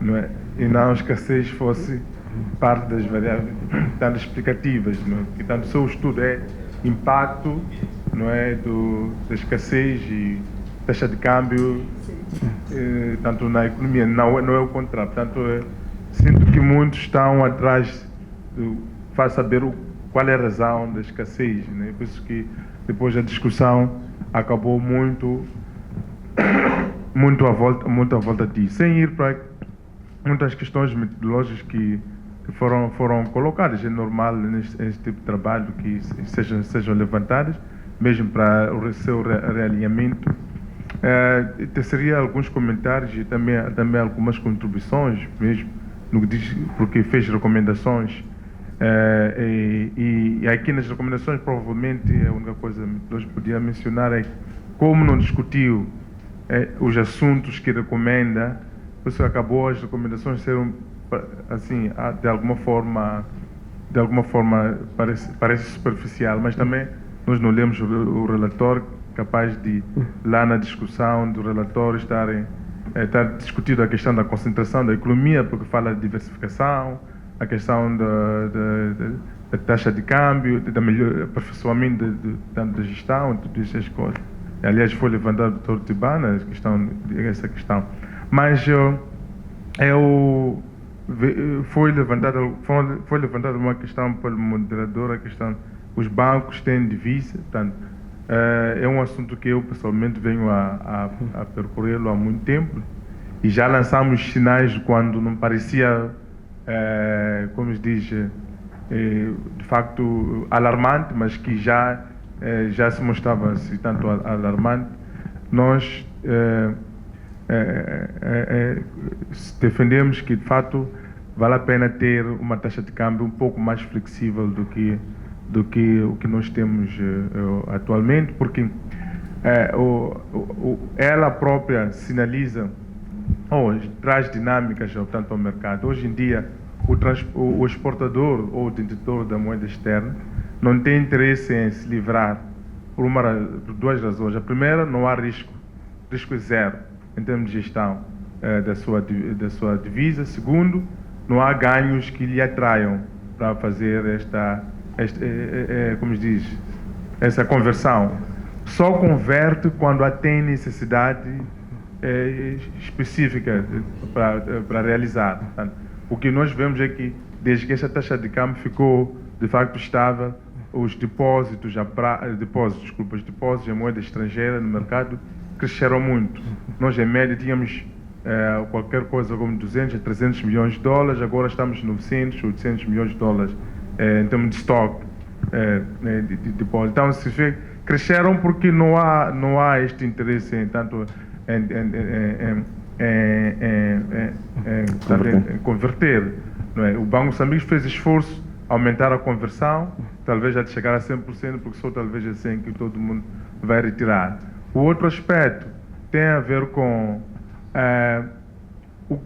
não é? E não a escassez fosse parte das variáveis tanto explicativas, não é? Portanto, seu estudo é impacto, não é, da escassez e taxa de câmbio, tanto na economia, não é o contrário. Portanto, sinto que muitos estão atrás para saber qual é a razão da escassez, né? Por isso que depois a discussão acabou muito à volta disso, sem ir para muitas questões metodológicas que foram colocadas. É normal neste tipo de trabalho que sejam levantadas, mesmo para o seu realinhamento. Teria alguns comentários e também algumas contribuições, mesmo no que diz, porque fez recomendações. E aqui nas recomendações, provavelmente, a única coisa que nós podíamos mencionar é como não discutiu os assuntos que recomenda, por isso acabou as recomendações serem, assim, de alguma forma parece superficial, mas também nós não lemos o relatório, capaz de, lá na discussão do relatório, estar discutindo a questão da concentração da economia, porque fala de diversificação, a questão da taxa de câmbio, do melhor aperfeiçoamento da gestão, todas essas coisas. Aliás, foi levantado pelo Dr. Tibana essa questão. Mas foi levantada uma questão pelo moderador, a questão os bancos têm divisa, portanto, é um assunto que eu pessoalmente venho a percorrê-lo há muito tempo e já lançamos sinais quando não parecia, como se diz, de facto alarmante, mas que já se mostrava assim, tanto alarmante. Nós defendemos que de facto vale a pena ter uma taxa de câmbio um pouco mais flexível do que o que nós temos atualmente, porque ela própria sinaliza, traz dinâmicas, portanto, ao mercado. Hoje em dia, o exportador ou o detentor da moeda externa não tem interesse em se livrar por duas razões. A primeira, não há risco é zero em termos de gestão da sua divisa. Segundo, não há ganhos que lhe atraiam para fazer como se diz, essa conversão. Só converte quando tem necessidade específica para realizar. Portanto, o que nós vemos é que, desde que essa taxa de câmbio ficou de facto estável, os depósitos em moeda estrangeira no mercado cresceram muito. Nós, em média, tínhamos qualquer coisa como 200 a 300 milhões de dólares, agora estamos em 900, 800 milhões de dólares em termos de estoque de depósito. Então, se vê, cresceram porque não há este interesse em tanto em converter. Não é? O Banco de Moçambique fez esforço a aumentar a conversão, talvez já de chegar a 100%, porque só talvez é 100% que todo mundo vai retirar. O outro aspecto tem a ver com o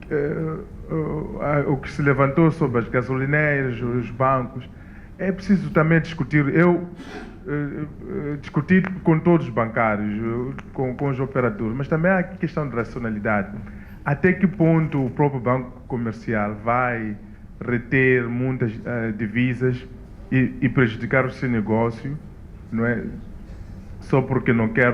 que se levantou sobre as gasolineiras, os bancos. É preciso também discutir, discutir com todos os bancários, com os operadores, mas também há aqui questão de racionalidade. Até que ponto o próprio banco comercial vai reter muitas divisas e prejudicar o seu negócio, não é? Só porque não quer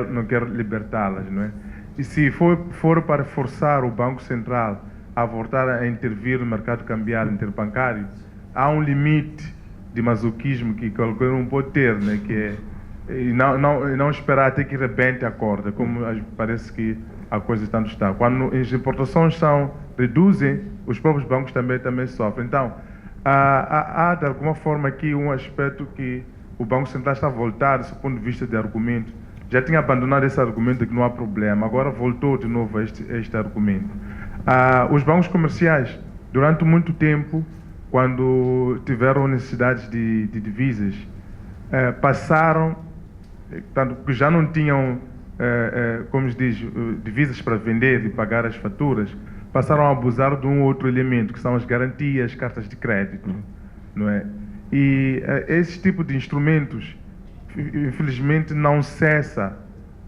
libertá-las, não é? E se for para forçar o Banco Central a voltar a intervir no mercado cambial interbancário, há um limite de masoquismo que qualquer um pode ter, né? Que e não esperar até que rebente a corda, como parece que a coisa está. Quando as importações reduzem, os próprios bancos também sofrem. Então, há de alguma forma aqui um aspecto que o Banco Central está a voltar, do ponto de vista de argumento. Já tinha abandonado esse argumento de que não há problema, agora voltou de novo a este argumento. Os bancos comerciais, durante muito tempo, quando tiveram necessidades de divisas, passaram, tanto que já não tinham, como se diz, divisas para vender e pagar as faturas, passaram a abusar de um outro elemento, que são as garantias, cartas de crédito, não é? E esse tipo de instrumentos, infelizmente, não cessa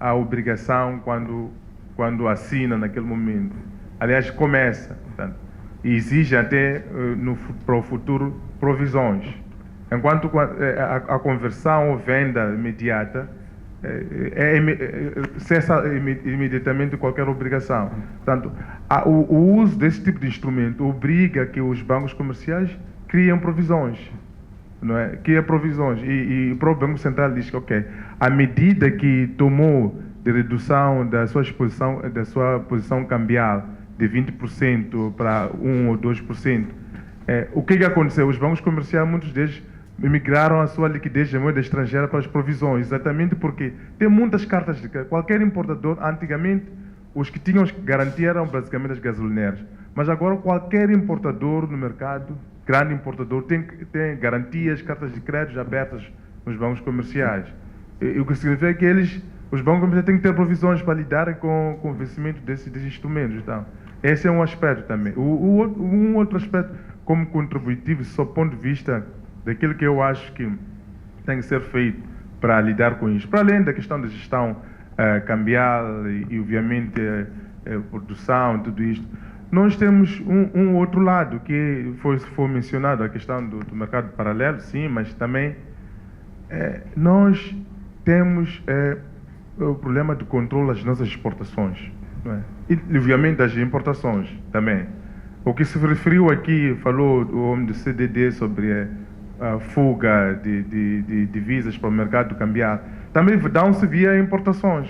a obrigação quando assina naquele momento. Aliás, começa, portanto, e exige até para o futuro provisões. Enquanto a conversão ou venda imediata cessa imediatamente qualquer obrigação. Portanto, o uso desse tipo de instrumento obriga que os bancos comerciais criem provisões. Não é? Cria provisões. E o próprio Banco Central diz que, ok, a medida que tomou de redução da sua posição cambial de 20% para 1 ou 2%, o que aconteceu? Os bancos comerciais, muitos deles, migraram a sua liquidez em moeda estrangeira para as provisões, exatamente porque tem muitas cartas de crédito. Qualquer importador, antigamente, os que tinham garantia eram basicamente as gasolineras, mas agora qualquer importador no mercado, grande importador, tem garantias, cartas de crédito abertas nos bancos comerciais. E o que significa que os bancos comerciais têm que ter provisões para lidarem com o vencimento desses instrumentos. Então, esse é um aspecto também. Um outro aspecto, como contributivo, sob o ponto de vista daquilo que eu acho que tem que ser feito para lidar com isso, para além da questão da gestão cambial e obviamente, produção, tudo isto, nós temos um outro lado, que foi mencionado, a questão do mercado paralelo, sim, mas também nós temos o problema do controle das nossas exportações, não é? E, obviamente, das importações também. O que se referiu aqui, falou o homem do CDD sobre a fuga de divisas para o mercado cambial, também dão-se via importações.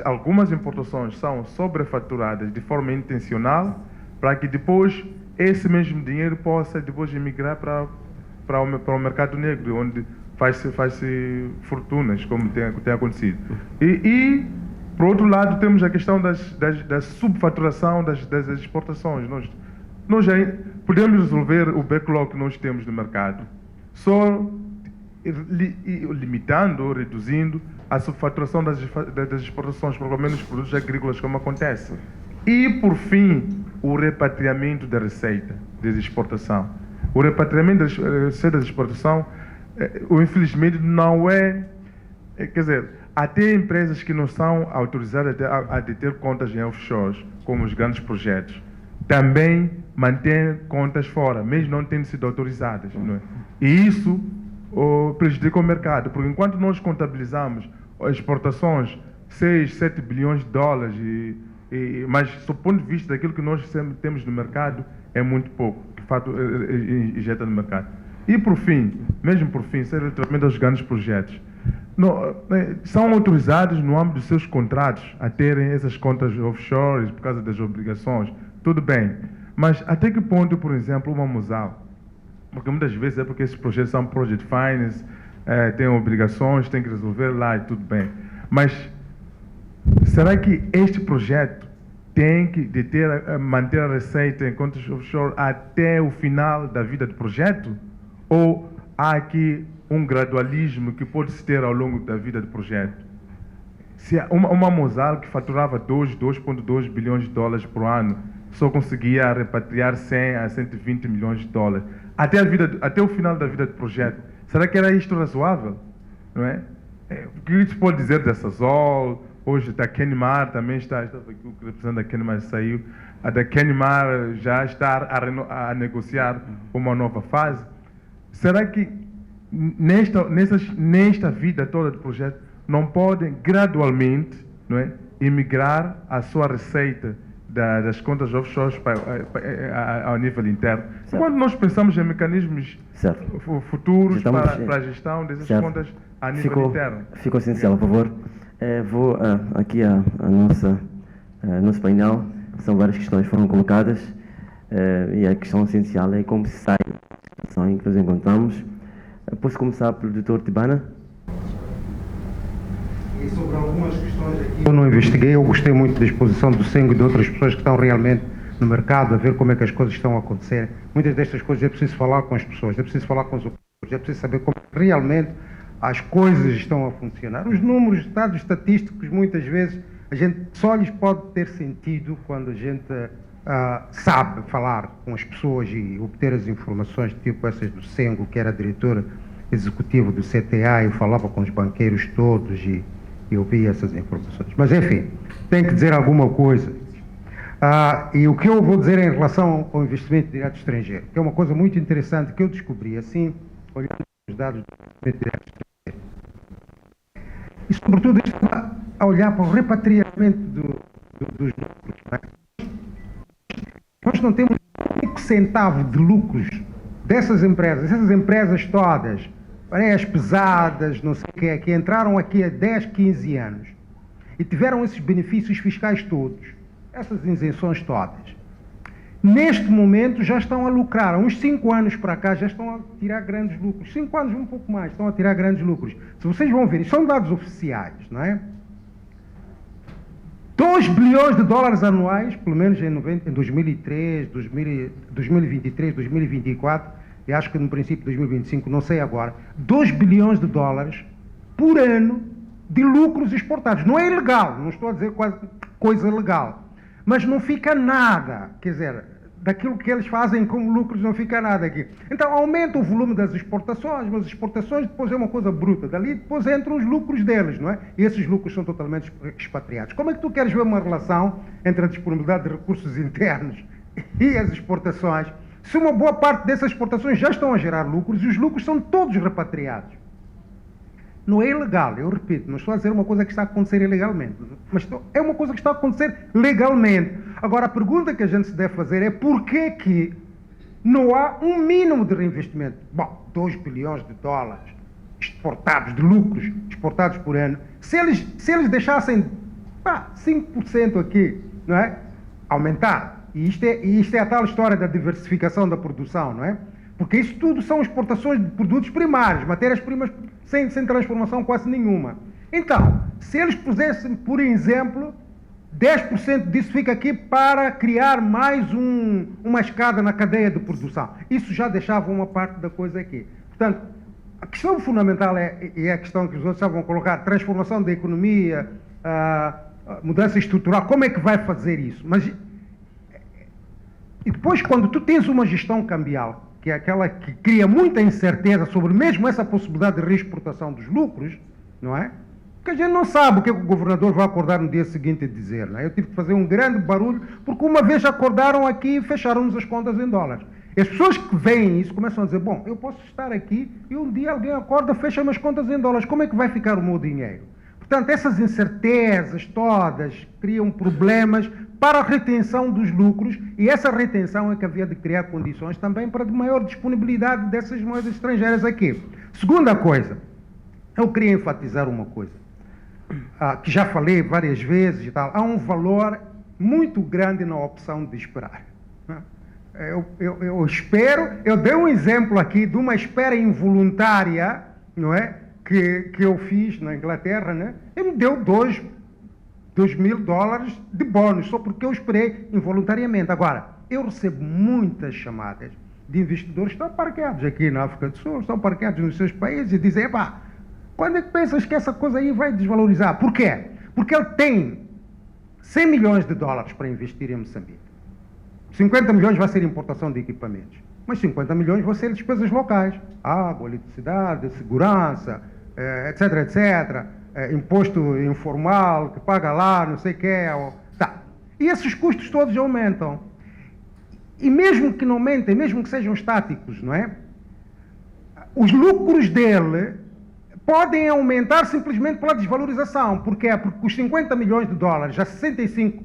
Algumas importações são sobrefaturadas de forma intencional para que depois esse mesmo dinheiro possa depois emigrar para o mercado negro, onde faz-se fortunas, como tem acontecido. E, por outro lado, temos a questão da subfaturação das exportações. Nós já podemos resolver o backlog que nós temos no mercado só limitando ou reduzindo a subfaturação das exportações, pelo menos produtos agrícolas, como acontece. E, por fim, o repatriamento da receita de exportação. O repatriamento da receita de exportação, infelizmente, não é... Quer dizer, até empresas que não são autorizadas a deter contas em offshores, como os grandes projetos, também mantêm contas fora, mesmo não tendo sido autorizadas. Não é? E isso prejudica o mercado, porque enquanto nós contabilizamos exportações 6, 7 bilhões de dólares, mas do ponto de vista daquilo que nós temos no mercado, é muito pouco, de fato, injeta no mercado. E por fim, relativamente aos grandes projetos, são autorizados no âmbito dos seus contratos a terem essas contas offshore por causa das obrigações, tudo bem, mas até que ponto, por exemplo, uma Mosal, porque muitas vezes é porque esses projetos são project finance, têm obrigações, têm que resolver lá e tudo bem, mas será que este projeto tem que manter a receita em contas offshore até o final da vida do projeto? Ou há aqui um gradualismo que pode-se ter ao longo da vida do projeto? Se uma Mosal que faturava 2,2 bilhões de dólares por ano só conseguia repatriar 100 a 120 milhões de dólares até o final da vida do projeto, será que era isto razoável? Não é? O que se pode dizer da Sasol? Hoje da Kenmar também estava aqui, o representante da Kenmar saiu, a da Kenmar já está a negociar uma nova fase. Será que nesta vida toda do projeto não podem gradualmente, não é, emigrar a sua receita das contas offshore ao nível interno? Certo. Quando nós pensamos em mecanismos futuros para a gestão dessas contas a nível interno. Ficou essencial, por favor. Vou aqui a nosso painel. São várias questões que foram colocadas e a questão essencial é como se sai da situação em que nos encontramos. Posso começar pelo Dr. Tibana? E sobre algumas questões aqui eu não investiguei, eu gostei muito da exposição do Sengo e de outras pessoas que estão realmente no mercado a ver como é que as coisas estão a acontecer. Muitas destas coisas é preciso falar com as pessoas, é preciso falar com os operadores, é preciso saber como realmente as coisas estão a funcionar. Os números, os dados estatísticos, muitas vezes a gente só lhes pode ter sentido quando a gente sabe falar com as pessoas e obter as informações, tipo essas do Sengo, que era diretor executivo do CTA, e falava com os banqueiros todos e ouvia essas informações. Mas, enfim, tem que dizer alguma coisa. E o que eu vou dizer em relação ao investimento direto estrangeiro, que é uma coisa muito interessante que eu descobri, assim, olhando os dados do investimento direto estrangeiro. E, sobretudo, está a olhar para o repatriamento dos lucros. Não é? Nós não temos um centavo de lucros dessas empresas, essas empresas todas, areias pesadas, não sei o que é, que entraram aqui há 10, 15 anos e tiveram esses benefícios fiscais todos, essas isenções todas. neste momento já estão a lucrar. Há uns 5 anos para cá já estão a tirar grandes lucros. 5 anos, um pouco mais, estão a tirar grandes lucros. Se vocês vão ver, são dados oficiais, não é? 2 bilhões de dólares anuais, pelo menos em 2003, 2023, 2024, e acho que no princípio de 2025, não sei agora, 2 bilhões de dólares por ano de lucros exportados. Não é ilegal, não estou a dizer quase coisa legal, mas não fica nada, quer dizer, daquilo que eles fazem como lucros não fica nada aqui. Então aumenta o volume das exportações, mas as exportações depois é uma coisa bruta. Dali depois entram os lucros deles, não é? E esses lucros são totalmente expatriados. Como é que tu queres ver uma relação entre a disponibilidade de recursos internos e as exportações, se uma boa parte dessas exportações já estão a gerar lucros e os lucros são todos repatriados? Não é ilegal, eu repito, não estou a dizer uma coisa que está a acontecer ilegalmente, mas é uma coisa que está a acontecer legalmente. Agora, a pergunta que a gente se deve fazer é porquê que não há um mínimo de reinvestimento? Bom, 2 bilhões de dólares exportados, de lucros exportados por ano, se eles deixassem 5% aqui, não é? Aumentar. E isto é a tal história da diversificação da produção, não é? Porque isso tudo são exportações de produtos primários, matérias-primas sem transformação quase nenhuma. Então, se eles pusessem, por exemplo, 10% disso fica aqui para criar mais uma escada na cadeia de produção. Isso já deixava uma parte da coisa aqui. Portanto, a questão fundamental é a questão que os outros estavam a colocar, transformação da economia, mudança estrutural, como é que vai fazer isso? E depois, quando tu tens uma gestão cambial, que é aquela que cria muita incerteza sobre mesmo essa possibilidade de reexportação dos lucros, não é? Porque a gente não sabe o que o governador vai acordar no dia seguinte e dizer, não é? Eu tive que fazer um grande barulho, porque uma vez acordaram aqui e fecharam-nos as contas em dólares. E as pessoas que veem isso começam a dizer, bom, eu posso estar aqui e um dia alguém acorda, fecha-me as contas em dólares, como é que vai ficar o meu dinheiro? Portanto, essas incertezas todas criam problemas para a retenção dos lucros, e essa retenção é que havia de criar condições também para maior disponibilidade dessas moedas estrangeiras aqui. Segunda coisa, eu queria enfatizar uma coisa, que já falei várias vezes e tal, há um valor muito grande na opção de esperar. Eu espero, eu dei um exemplo aqui de uma espera involuntária, não é? Que eu fiz na Inglaterra, né? Ele me deu 2 mil dólares de bônus, só porque eu esperei involuntariamente. Agora, eu recebo muitas chamadas de investidores que estão parqueados aqui na África do Sul, estão parqueados nos seus países e dizem, quando é que pensas que essa coisa aí vai desvalorizar? Por quê? Porque ele tem 100 milhões de dólares para investir em Moçambique. 50 milhões vai ser importação de equipamentos, mas 50 milhões vão ser despesas locais, água, eletricidade, segurança, etc, etc, imposto informal, que paga lá, não sei o que tá. E esses custos todos aumentam. E mesmo que não aumentem, mesmo que sejam estáticos, não é? Os lucros dele podem aumentar simplesmente pela desvalorização. Porquê? Porque os 50 milhões de dólares a 65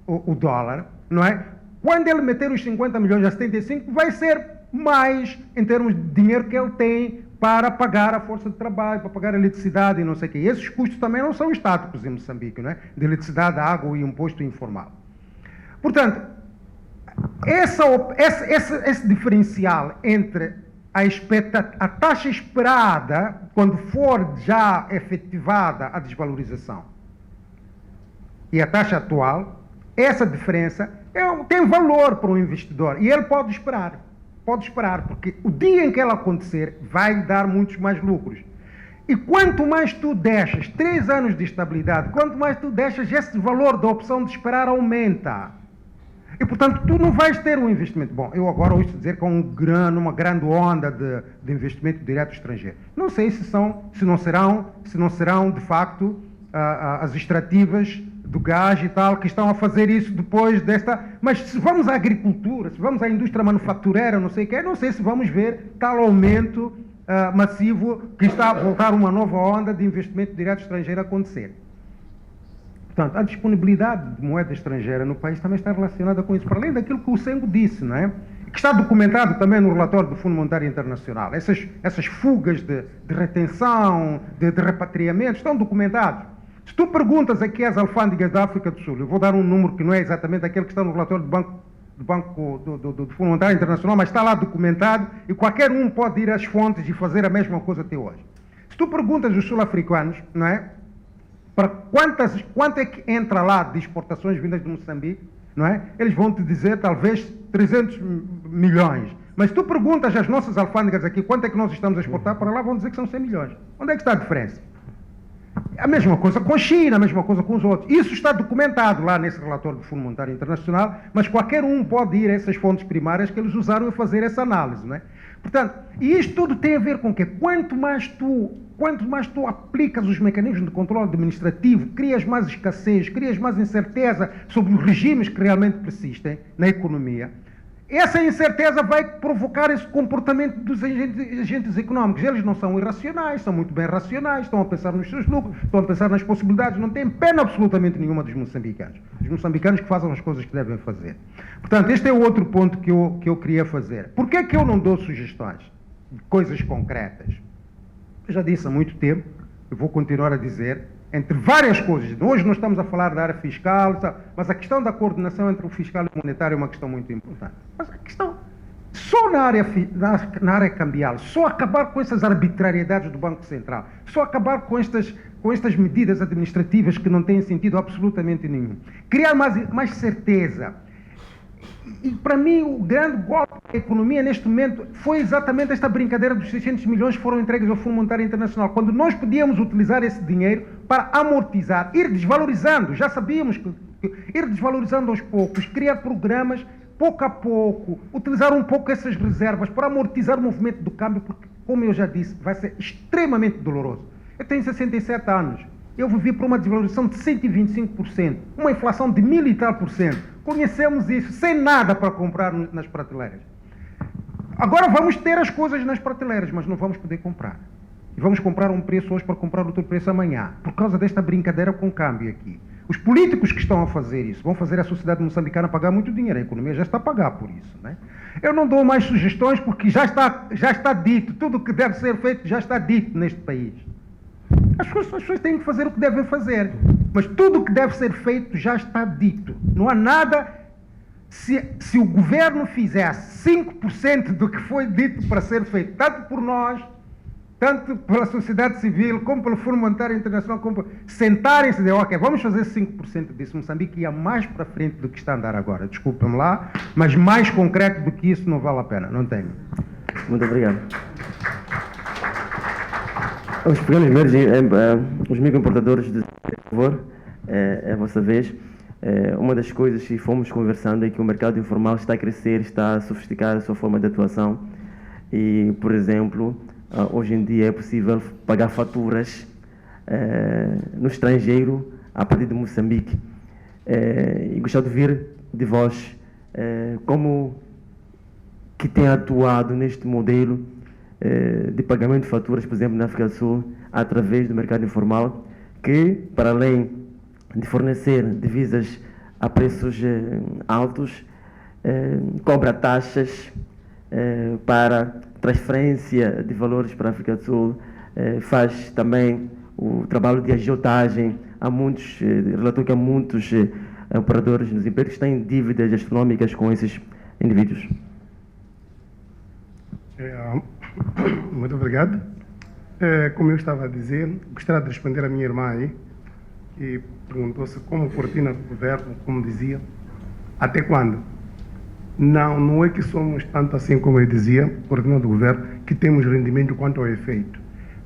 o dólar, não é? Quando ele meter os 50 milhões a 75, vai ser mais em termos de dinheiro que ele tem para pagar a força de trabalho, para pagar a eletricidade e não sei o quê. E esses custos também não são estáticos em Moçambique, não é? De eletricidade, água e imposto informal. Portanto, esse diferencial entre a taxa esperada, quando for já efetivada a desvalorização, e a taxa atual, essa diferença tem valor para o investidor e ele pode esperar. Pode esperar, porque o dia em que ela acontecer vai dar muitos mais lucros. E quanto mais tu deixas 3 anos de estabilidade, quanto mais tu deixas, esse valor da opção de esperar aumenta. E, portanto, tu não vais ter um investimento. Bom, eu agora ouço dizer que há uma grande onda de investimento direto estrangeiro. Não sei se não serão de facto, as extrativas do gás e tal, que estão a fazer isso depois desta... Mas se vamos à agricultura, se vamos à indústria manufatureira, não sei o quê, não sei se vamos ver tal aumento massivo que está a voltar uma nova onda de investimento direto estrangeiro a acontecer. Portanto, a disponibilidade de moeda estrangeira no país também está relacionada com isso, para além daquilo que o Sengo disse, não é? Que está documentado também no relatório do Fundo Monetário Internacional. Essas fugas de retenção, de repatriamento, estão documentados. Se tu perguntas aqui às alfândegas da África do Sul, eu vou dar um número que não é exatamente aquele que está no relatório do Banco do Banco do Fundo Monetário Internacional, mas está lá documentado e qualquer um pode ir às fontes e fazer a mesma coisa até hoje. Se tu perguntas aos sul-africanos, não é? Para quanto é que entra lá de exportações vindas de Moçambique, não é? Eles vão te dizer talvez 300 milhões. Mas tu perguntas às nossas alfândegas aqui quanto é que nós estamos a exportar, para lá vão dizer que são 100 milhões. Onde é que está a diferença? A mesma coisa com a China, a mesma coisa com os outros. Isso está documentado lá nesse relatório do Fundo Monetário Internacional, mas qualquer um pode ir a essas fontes primárias que eles usaram a fazer essa análise, não é? Portanto, e isto tudo tem a ver com o quê? Quanto mais tu aplicas os mecanismos de controle administrativo, crias mais escassez, crias mais incerteza sobre os regimes que realmente persistem na economia, essa incerteza vai provocar esse comportamento dos agentes económicos. Eles não são irracionais, são muito bem racionais, estão a pensar nos seus lucros, estão a pensar nas possibilidades, não têm pena absolutamente nenhuma dos moçambicanos. Os moçambicanos que fazem as coisas que devem fazer. Portanto, este é o outro ponto que eu queria fazer. Por que é que eu não dou sugestões de coisas concretas? Eu já disse há muito tempo, eu vou continuar a dizer, entre várias coisas. Hoje nós estamos a falar da área fiscal, mas a questão da coordenação entre o fiscal e o monetário é uma questão muito importante. Mas a questão, só na área cambial, só acabar com essas arbitrariedades do Banco Central, só acabar com estas medidas administrativas que não têm sentido absolutamente nenhum. Criar mais certeza. E para mim o grande golpe da economia neste momento foi exatamente esta brincadeira dos 600 milhões que foram entregues ao Fundo Monetário Internacional, quando nós podíamos utilizar esse dinheiro para amortizar, ir desvalorizando, já sabíamos que ir desvalorizando aos poucos, criar programas pouco a pouco, utilizar um pouco essas reservas para amortizar o movimento do câmbio, porque, como eu já disse, vai ser extremamente doloroso. Eu tenho 67 anos, eu vivi por uma desvalorização de 125%, uma inflação de 1000 e tal %. Conhecemos isso, sem nada para comprar nas prateleiras. Agora vamos ter as coisas nas prateleiras, mas não vamos poder comprar. E vamos comprar um preço hoje para comprar outro preço amanhã, por causa desta brincadeira com o câmbio aqui. Os políticos que estão a fazer isso vão fazer a sociedade moçambicana pagar muito dinheiro, a economia já está a pagar por isso, né? Eu não dou mais sugestões porque já está dito, tudo o que deve ser feito já está dito neste país. As pessoas têm que fazer o que devem fazer, mas tudo o que deve ser feito já está dito. Não há nada. Se o governo fizesse 5% do que foi dito para ser feito, tanto por nós, tanto pela sociedade civil, como pelo Fundo Monetário Internacional, como sentarem-se e dizer, ok, vamos fazer 5% disso. Moçambique ia mais para frente do que está a andar agora. Desculpem-me lá, mas mais concreto do que isso não vale a pena. Não tenho. Muito obrigado. Os pequenos médios, os microimportadores, por favor, é a vossa vez. Uma das coisas que fomos conversando é que o mercado informal está a crescer, está a sofisticar a sua forma de atuação e, por exemplo, hoje em dia é possível pagar faturas no estrangeiro a partir de Moçambique. E gostaria de ouvir de vós como que tem atuado neste modelo de pagamento de faturas, por exemplo, na África do Sul, através do mercado informal, que, para além de fornecer divisas a preços altos, cobra taxas para transferência de valores para a África do Sul, faz também o trabalho de agiotagem. Há muitos, relatou que há muitos operadores nos impérios que têm dívidas astronómicas com esses indivíduos. Muito obrigado. Como eu estava a dizer, gostaria de responder à minha irmã aí, que perguntou-se como cortina do governo, como dizia, até quando? Não é que somos tanto assim como eu dizia, cortina do governo, que temos rendimento quanto ao efeito.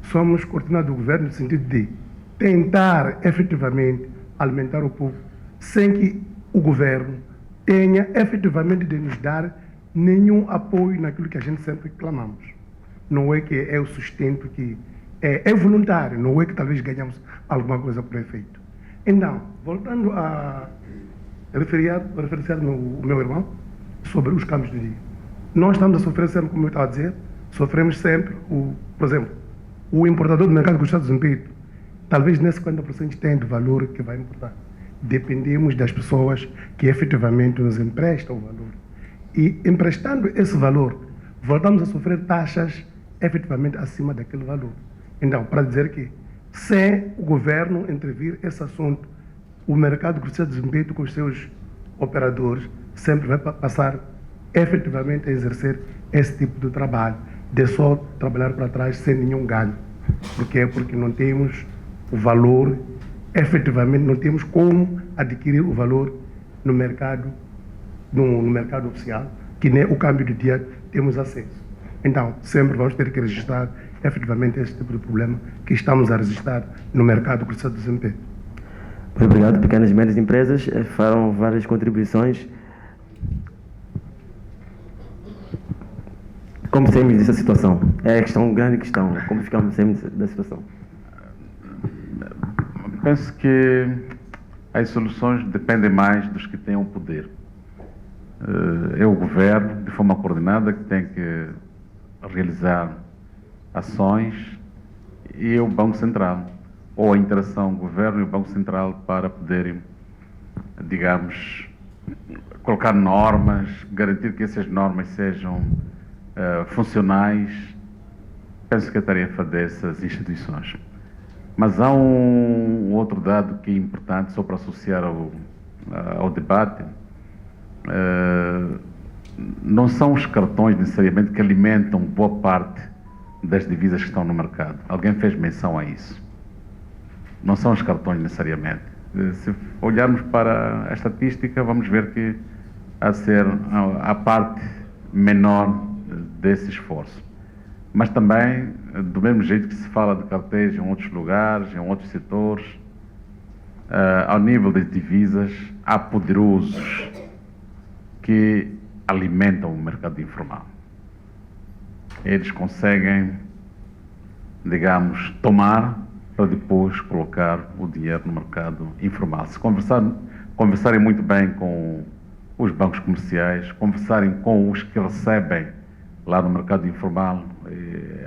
Somos cortina do governo no sentido de tentar efetivamente alimentar o povo sem que o governo tenha efetivamente de nos dar nenhum apoio naquilo que a gente sempre clamamos. Não é que é o sustento que é voluntário, não é que talvez ganhamos alguma coisa por efeito. Então, voltando a referenciar o meu irmão sobre os câmbios do dia. Nós estamos a sofrer sempre, como eu estava a dizer, sofremos sempre, por exemplo, o importador do mercado com os Estados Unidos, talvez nesse 50% tem de valor que vai importar. Dependemos das pessoas que efetivamente nos emprestam o valor. E emprestando esse valor, voltamos a sofrer taxas efetivamente acima daquele valor. Então, para dizer que, sem o governo intervir esse assunto, o mercado de desempenho com os seus operadores sempre vai passar efetivamente a exercer esse tipo de trabalho, de só trabalhar para trás sem nenhum ganho. Por quê? Porque não temos o valor, efetivamente não temos como adquirir o valor no mercado, no mercado oficial, que nem o câmbio de dia temos acesso. Então, sempre vamos ter que registrar efetivamente esse tipo de problema que estamos a registrar no mercado do Cruzeiro do Desempenho. Muito obrigado. Pequenas e médias empresas farão várias contribuições. Como saímos dessa situação? É a questão, grande questão. Como ficamos da situação? Penso que as soluções dependem mais dos que têm o poder. É o governo, de forma coordenada, que tem que realizar ações, e o Banco Central, ou a interação governo e o Banco Central para poderem, digamos, colocar normas, garantir que essas normas sejam funcionais. Penso que é a tarefa dessas instituições. Mas há um outro dado que é importante, só para associar ao debate. Não são os cartões necessariamente que alimentam boa parte das divisas que estão no mercado. Alguém fez menção a isso. Não são os cartões necessariamente. Se olharmos para a estatística, vamos ver que há de ser a parte menor desse esforço. Mas também, do mesmo jeito que se fala de cartéis em outros lugares, em outros setores, ao nível das divisas, há poderosos que alimentam o mercado informal. Eles conseguem, digamos, tomar para depois colocar o dinheiro no mercado informal. Se conversarem muito bem com os bancos comerciais, conversarem com os que recebem lá no mercado informal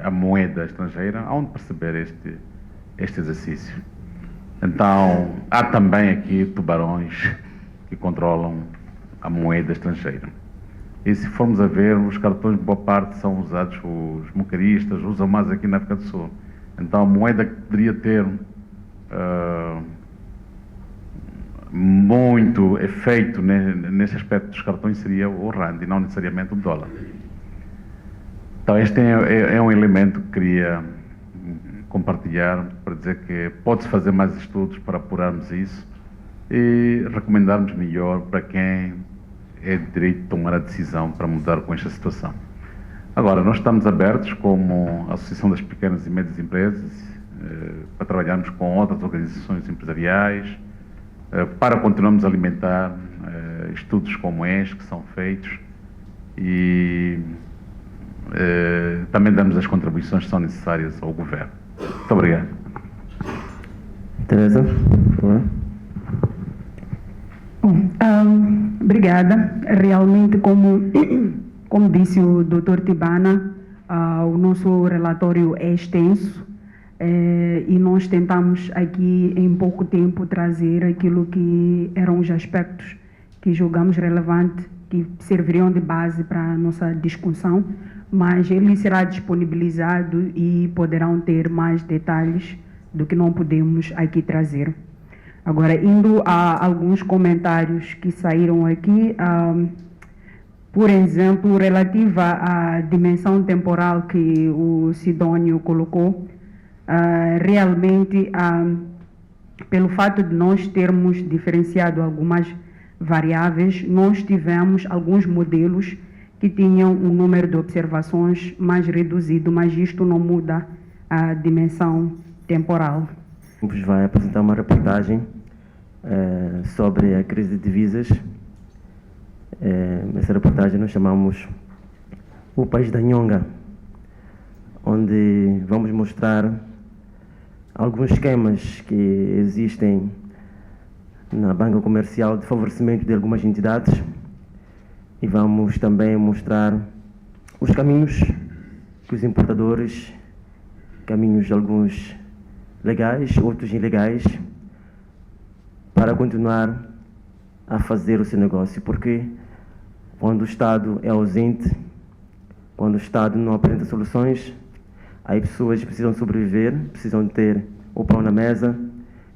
a moeda estrangeira, há onde perceber este exercício. Então, há também aqui tubarões que controlam a moeda estrangeira. E se formos a ver, os cartões, boa parte são usados, os mocaristas usam mais aqui na África do Sul. Então, a moeda que poderia ter muito efeito nesse aspecto dos cartões seria o rand e não necessariamente o dólar. Então, este é um elemento que queria compartilhar para dizer que pode-se fazer mais estudos para apurarmos isso e recomendarmos melhor para quem é de direito de tomar a decisão para mudar com esta situação. Agora, nós estamos abertos, como Associação das Pequenas e Médias Empresas, para trabalharmos com outras organizações empresariais, para continuarmos a alimentar estudos como este que são feitos e também damos as contribuições que são necessárias ao Governo. Muito obrigado. Teresa, por favor. Obrigada. Realmente, como disse o Dr. Tibana, o nosso relatório é extenso e nós tentamos aqui em pouco tempo trazer aquilo que eram os aspectos que julgamos relevantes, que serviriam de base para a nossa discussão, mas ele será disponibilizado e poderão ter mais detalhes do que não podemos aqui trazer. Agora, indo a alguns comentários que saíram aqui, por exemplo, relativa à dimensão temporal que o Sidônio colocou, realmente, pelo fato de nós termos diferenciado algumas variáveis, nós tivemos alguns modelos que tinham um número de observações mais reduzido, mas isto não muda a dimensão temporal. Vai apresentar uma reportagem sobre a crise de divisas. Essa reportagem nós chamamos O País da Nhonga, onde vamos mostrar alguns esquemas que existem na banca comercial de favorecimento de algumas entidades e vamos também mostrar os caminhos que os importadores, caminhos alguns legais, outros ilegais, para continuar a fazer o seu negócio, porque quando o Estado é ausente, quando o Estado não apresenta soluções, aí pessoas precisam sobreviver, precisam ter o pão na mesa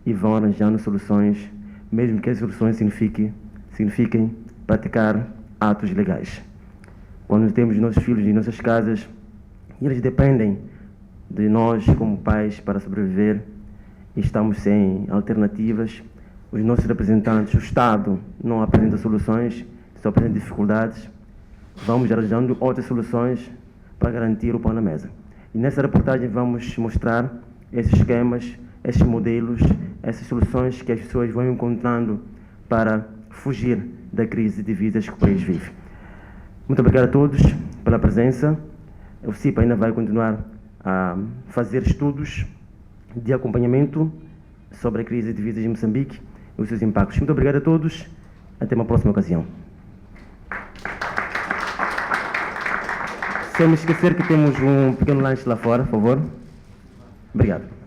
e vão arranjando soluções, mesmo que as soluções signifiquem praticar atos ilegais. Quando temos nossos filhos em nossas casas, eles dependem de nós como pais para sobreviver e estamos sem alternativas. Os nossos representantes, o Estado, não apresenta soluções, só apresenta dificuldades. Vamos arranjando outras soluções para garantir o pão na mesa. E nessa reportagem vamos mostrar esses esquemas, esses modelos, essas soluções que as pessoas vão encontrando para fugir da crise de divisas que o país vive. Muito obrigado a todos pela presença. O CIPA ainda vai continuar a fazer estudos de acompanhamento sobre a crise de divisas em Moçambique e os seus impactos. Muito obrigado a todos. Até uma próxima ocasião. Sem me esquecer que temos um pequeno lanche lá fora, por favor. Obrigado.